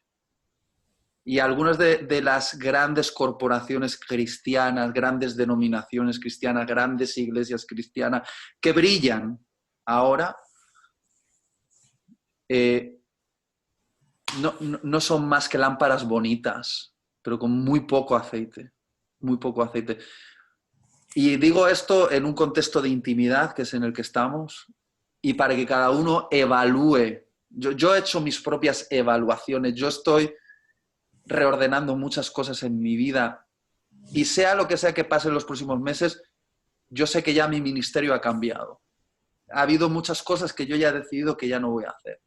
Y algunas de las grandes corporaciones cristianas, grandes denominaciones cristianas, grandes iglesias cristianas que brillan ahora, no son más que lámparas bonitas, pero con muy poco aceite. Muy poco aceite. Y digo esto en un contexto de intimidad, que es en el que estamos, y para que cada uno evalúe. Yo he hecho mis propias evaluaciones, yo estoy reordenando muchas cosas en mi vida, y sea lo que sea que pase en los próximos meses, yo sé que ya mi ministerio ha cambiado. Ha habido muchas cosas que yo ya he decidido que ya no voy a hacer,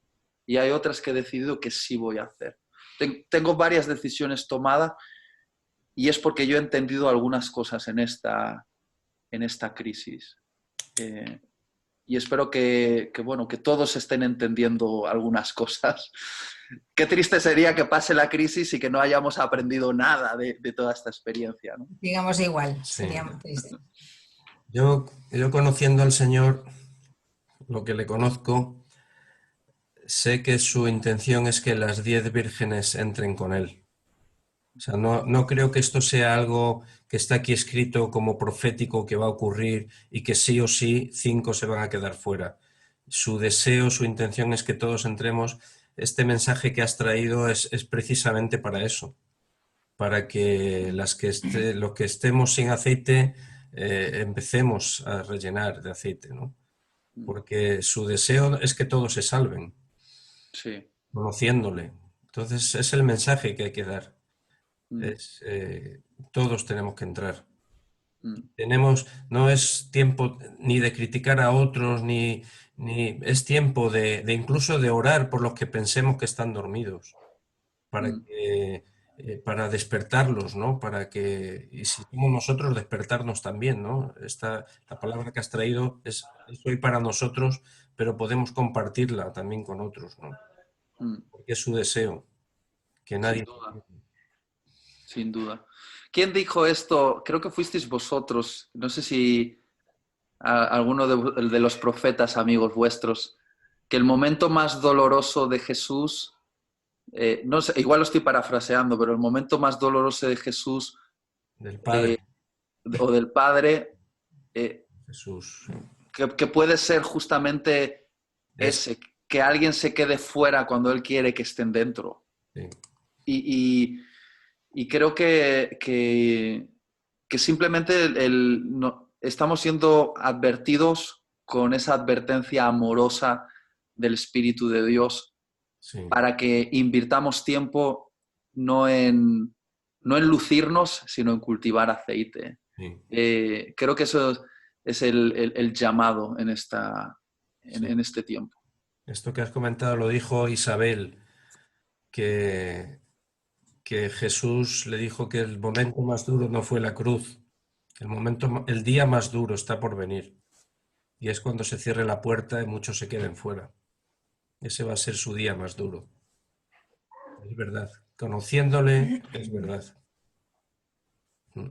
y hay otras que he decidido que sí voy a hacer. Tengo varias decisiones tomadas, y es porque yo he entendido algunas cosas en esta crisis. Y espero que todos estén entendiendo algunas cosas. Qué triste sería que pase la crisis y que no hayamos aprendido nada de toda esta experiencia, ¿no? Digamos igual, Sí. sería muy triste. Yo conociendo al Señor, lo que le conozco, sé que su intención es que las 10 vírgenes entren con él. O sea, no creo que esto sea algo que está aquí escrito como profético que va a ocurrir y que sí o sí 5 se van a quedar fuera. Su deseo, su intención es que todos entremos. Este mensaje que has traído es precisamente para eso, para que los que estemos sin aceite empecemos a rellenar de aceite, ¿no? Porque su deseo es que todos se salven, Sí. conociéndole. Entonces es el mensaje que hay que dar. Todos tenemos que entrar. No es tiempo ni de criticar a otros, ni es tiempo de incluso de orar por los que pensemos que están dormidos, para despertarlos, ¿no? Y si somos nosotros, despertarnos también, ¿no? La palabra que has traído es hoy para nosotros, pero podemos compartirla también con otros, ¿no? Porque es su deseo, que nadie... Sin duda. Sin duda. ¿Quién dijo esto? Creo que fuisteis vosotros. No sé si alguno de los profetas amigos vuestros, que el momento más doloroso de Jesús, no sé, igual lo estoy parafraseando, pero el momento más doloroso de Jesús del Padre o del Padre, Jesús, que puede ser justamente ese, que alguien se quede fuera cuando Él quiere que estén dentro. Sí. Y creo que simplemente estamos siendo advertidos con esa advertencia amorosa del Espíritu de Dios Sí, para que invirtamos tiempo no en lucirnos, sino en cultivar aceite. sí, Creo que eso es el llamado en sí. este tiempo. Esto que has comentado lo dijo Isabel, que, que Jesús le dijo que el momento más duro no fue la cruz, el día más duro está por venir. Y es cuando se cierre la puerta y muchos se queden fuera. Ese va a ser su día más duro. Es verdad. Conociéndole, es verdad. Mm.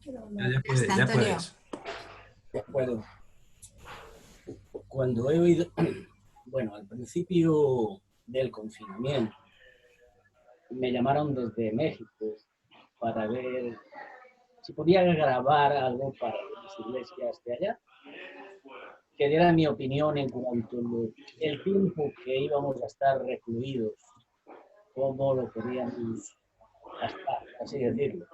Ya Está puedes, ya Antonio. puedes. De acuerdo. Cuando he oído, bueno, al principio del confinamiento, me llamaron desde México para ver si podía grabar algo para las iglesias de allá, que diera mi opinión en cuanto al tiempo que íbamos a estar recluidos, cómo lo queríamos gastar, así decirlo.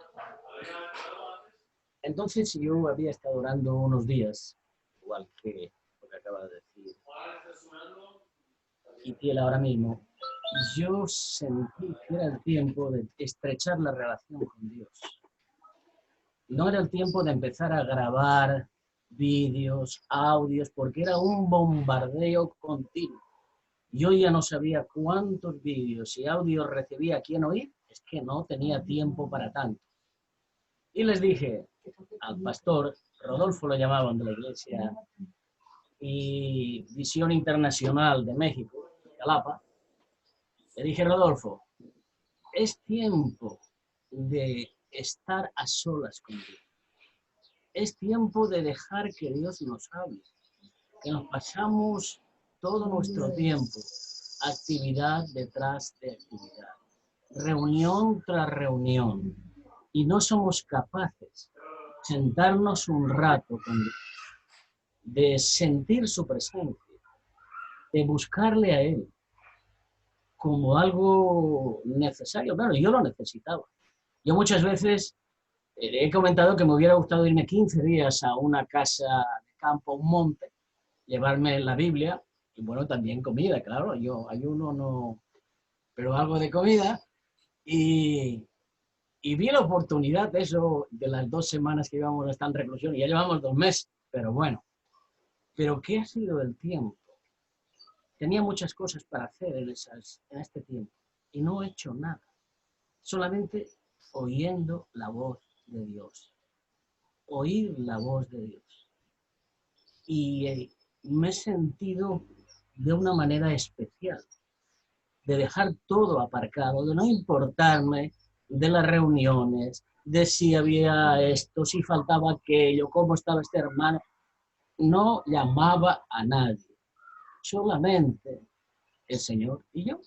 Entonces yo había estado orando unos días, igual que lo que acaba de decir Itiel ahora mismo. Yo sentí que era el tiempo de estrechar la relación con Dios. No era el tiempo de empezar a grabar vídeos, audios, porque era un bombardeo continuo. Yo ya no sabía cuántos vídeos y audios recibía a quien oír, es que no tenía tiempo para tanto. Y les dije al pastor, Rodolfo lo llamaban de la iglesia, y Visión Internacional de México, Jalapa, le dije, Rodolfo, es tiempo de estar a solas con Dios. Es tiempo de dejar que Dios nos hable, que nos pasamos todo nuestro tiempo, actividad detrás de actividad, reunión tras reunión, y no somos capaces de sentarnos un rato con Dios, de sentir su presencia, de buscarle a Él como algo necesario. Claro, yo lo necesitaba. Yo muchas veces he comentado que me hubiera gustado irme 15 días a una casa de campo, un monte, llevarme la Biblia y bueno, también comida, claro, yo ayuno no, pero algo de comida y, y vi la oportunidad de eso, de las 2 semanas que íbamos a estar en reclusión y ya llevamos 2 meses, pero bueno, pero ¿qué ha sido el tiempo? Tenía muchas cosas para hacer en este tiempo y no he hecho nada, solamente oyendo la voz de Dios. Oír la voz de Dios. Y me he sentido de una manera especial, de dejar todo aparcado, de no importarme de las reuniones, de si había esto, si faltaba aquello, cómo estaba este hermano. No llamaba a nadie, solamente el Señor y yo,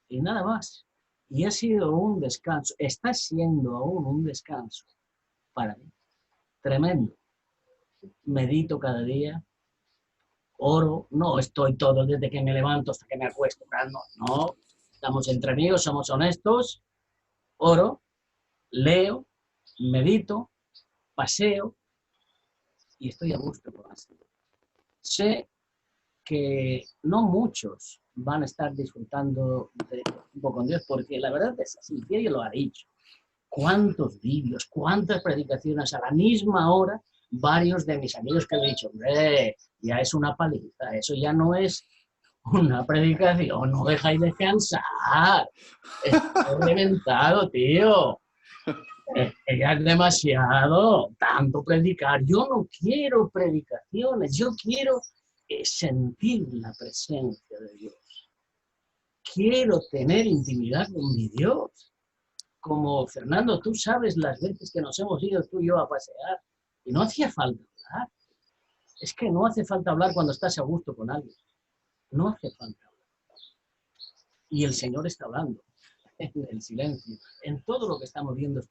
y nada más. Y ha sido un descanso, está siendo aún un descanso para mí, tremendo. Medito cada día, oro, no estoy todo desde que me levanto hasta que me acuesto, no, estamos entre amigos, somos honestos, oro, leo, medito, paseo y estoy a gusto con esto. Sé que no muchos van a estar disfrutando de tiempo con Dios, porque la verdad es así, Dios lo ha dicho. ¿Cuántos vídeos, cuántas predicaciones a la misma hora? Varios de mis amigos que le he dicho, ya es una paliza, eso ya no es una predicación, no dejáis descansar. Estoy reventado, tío. Ya es demasiado, tanto predicar. Yo no quiero predicaciones, yo quiero sentir la presencia de Dios. Quiero tener intimidad con mi Dios. Como Fernando, tú sabes las veces que nos hemos ido tú y yo a pasear y no hacía falta hablar. Es que no hace falta hablar cuando estás a gusto con alguien. No hace falta hablar. Y el Señor está hablando en el silencio, en todo lo que estamos viendo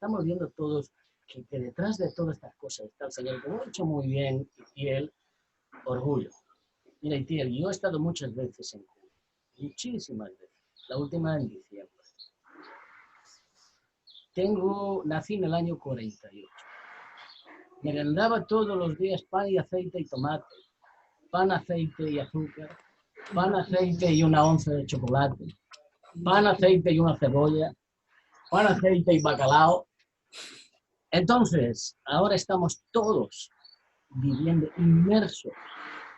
todos que detrás de todas estas cosas está el Señor, que lo ha hecho muy bien y el orgullo. Mira, Itiel, yo he estado muchas veces en Cuba, muchísimas veces, la última en diciembre. Nací en el año 48. Merendaba todos los días pan y aceite y tomate, pan, aceite y azúcar, pan, aceite y una onza de chocolate, pan, aceite y una cebolla, pan, aceite y bacalao. Entonces, ahora estamos todos viviendo inmersos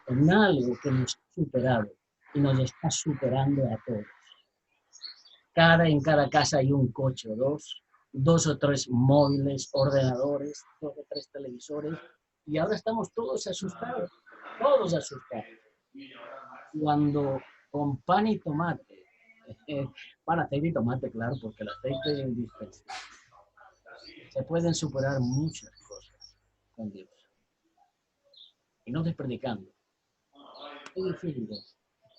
en algo que nos ha superado y nos está superando a todos. En cada casa hay un coche o dos o tres móviles, ordenadores, 2 o 3 televisores, y ahora estamos todos asustados. Cuando con pan y tomate, pan, aceite y tomate, claro, porque el aceite es indispensable, se pueden superar muchas cosas con Dios. Y no estoy predicando. Estoy diciendo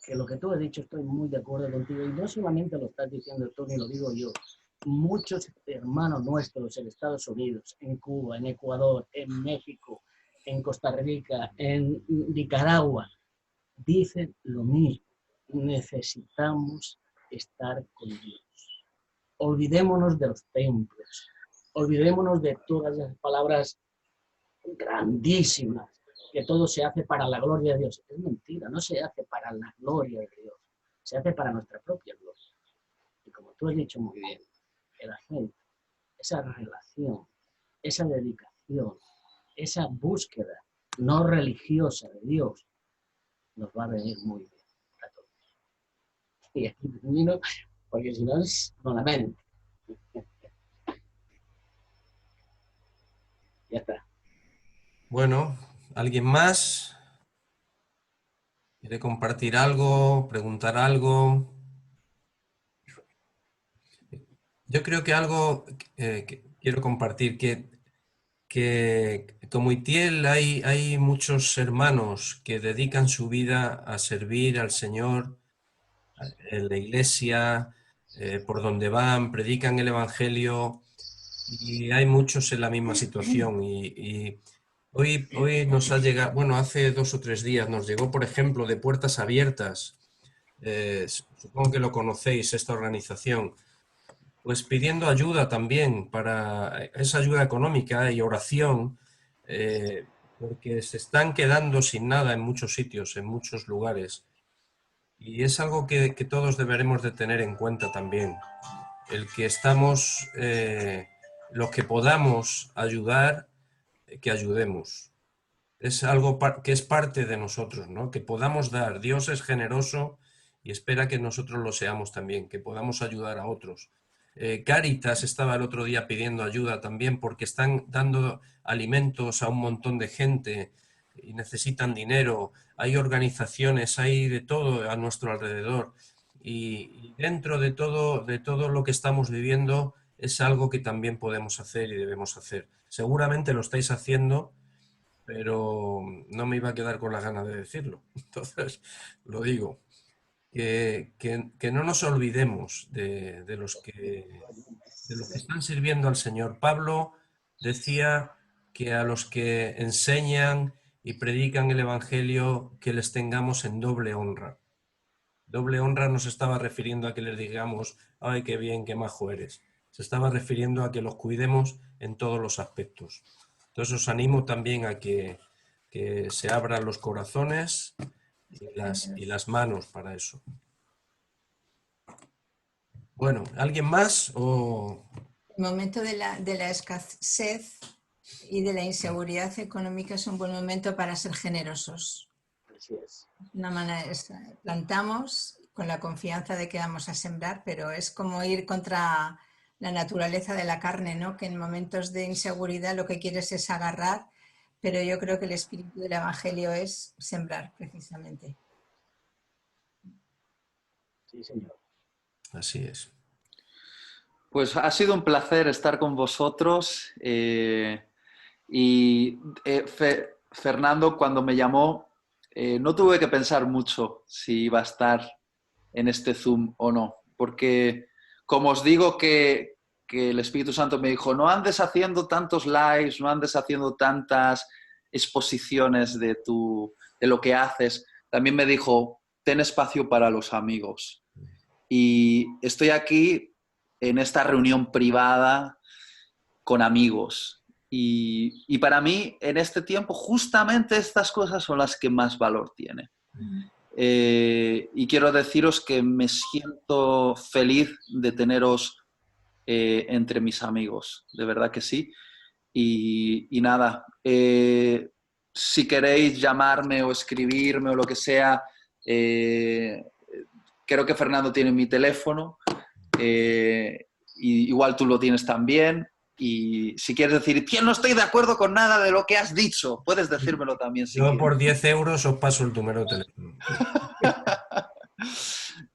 que lo que tú has dicho estoy muy de acuerdo contigo, y no solamente lo estás diciendo tú ni lo digo yo. Muchos hermanos nuestros en Estados Unidos, en Cuba, en Ecuador, en México, en Costa Rica, en Nicaragua, dicen lo mismo. Necesitamos estar con Dios. Olvidémonos de los templos, olvidémonos de todas las palabras grandísimas, que todo se hace para la gloria de Dios. Es mentira, no se hace para la gloria de Dios, se hace para nuestra propia gloria. Y como tú has dicho muy bien, el hacer esa relación, esa dedicación, esa búsqueda no religiosa de Dios, nos va a venir muy bien a todos. Y aquí termino, porque si no es solamente. Ya está. Bueno, ¿alguien más? ¿Quiere compartir algo? ¿Preguntar algo? Yo creo que algo que quiero compartir, que como Itiel hay muchos hermanos que dedican su vida a servir al Señor en la iglesia, por donde van, predican el Evangelio, y hay muchos en la misma situación. Y hoy nos ha llegado, bueno, hace 2 o 3 días nos llegó, por ejemplo, de Puertas Abiertas, supongo que lo conocéis, esta organización, pues pidiendo ayuda también, para esa ayuda económica y oración, porque se están quedando sin nada en muchos sitios, en muchos lugares. Y es algo que todos deberemos de tener en cuenta también. El que estamos, los que podamos ayudar, que ayudemos. Es algo que es parte de nosotros, ¿no? Que podamos dar. Dios es generoso y espera que nosotros lo seamos también, que podamos ayudar a otros. Cáritas estaba el otro día pidiendo ayuda también porque están dando alimentos a un montón de gente y necesitan dinero. Hay organizaciones, hay de todo a nuestro alrededor. Y dentro de todo lo que estamos viviendo es algo que también podemos hacer y debemos hacer. Seguramente lo estáis haciendo, pero no me iba a quedar con la gana de decirlo. Entonces, lo digo. Que no nos olvidemos de los que están sirviendo al Señor. Pablo decía que a los que enseñan y predican el Evangelio, que les tengamos en doble honra. Doble honra no se estaba refiriendo a que les digamos, ay, qué bien, qué majo eres. Se estaba refiriendo a que los cuidemos en todos los aspectos. Entonces os animo también a que se abran los corazones y las manos para eso. Bueno, ¿alguien más? El momento de la escasez y de la inseguridad económica es un buen momento para ser generosos. Así es. Una manera es, plantamos con la confianza de que vamos a sembrar, pero es como ir contra la naturaleza de la carne, ¿no? Que en momentos de inseguridad lo que quieres es agarrar, pero yo creo que el espíritu del Evangelio es sembrar, precisamente. Sí, señor. Así es. Pues ha sido un placer estar con vosotros Fernando, cuando me llamó, no tuve que pensar mucho si iba a estar en este Zoom o no, porque como os digo que el Espíritu Santo me dijo, no andes haciendo tantos lives, no andes haciendo tantas exposiciones de lo que haces, también me dijo, ten espacio para los amigos. Y estoy aquí en esta reunión privada con amigos Y para mí, en este tiempo, justamente estas cosas son las que más valor tienen. Y quiero deciros que me siento feliz de teneros entre mis amigos, de verdad que sí. Y nada, si queréis llamarme o escribirme o lo que sea, creo que Fernando tiene mi teléfono, y igual tú lo tienes también. Y si quieres decir, tío, no estoy de acuerdo con nada de lo que has dicho, puedes decírmelo también si Yo quieres. por 10 euros os paso el número de teléfono.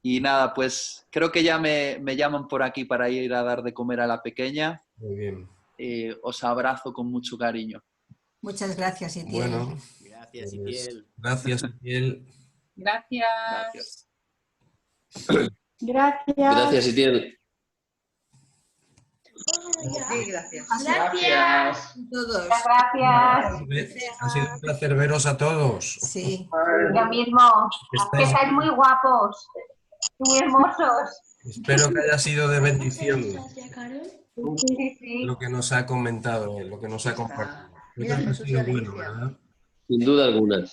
Y nada, pues creo que ya me llaman por aquí para ir a dar de comer a la pequeña. Muy bien. Os abrazo con mucho cariño. Muchas gracias, Itiel. Bueno, Gracias, pues, Itiel. gracias, Itiel. Gracias. Gracias. Gracias, Itiel. Sí, gracias. Gracias. Todos. Gracias. Ha sido un placer veros a todos. Sí. Lo mismo. Que estáis muy guapos. Muy hermosos. Espero que haya sido de bendición Sí, sí. lo que nos ha comentado, lo que nos ha compartido. Yo Mira, creo que ha Jesús y sido bueno, Alicia. ¿verdad? Sin duda alguna.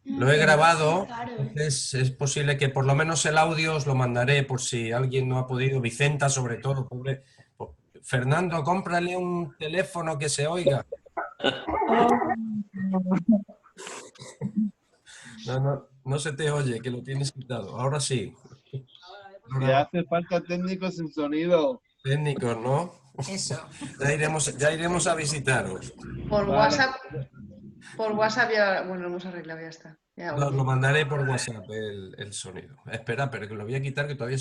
Lo he grabado, entonces es posible que por lo menos el audio os lo mandaré por si alguien no ha podido. Vicenta, sobre todo, pobre. Fernando, cómprale un teléfono que se oiga. No se te oye, que lo tienes quitado. Ahora sí. Que hace falta técnicos en sonido. Técnicos, ¿no? Eso. Ya iremos a visitaros. Por Vale. WhatsApp ya, bueno, lo hemos arreglado, ya está. Ya, Os lo mandaré por WhatsApp el sonido. Espera, pero que lo voy a quitar que todavía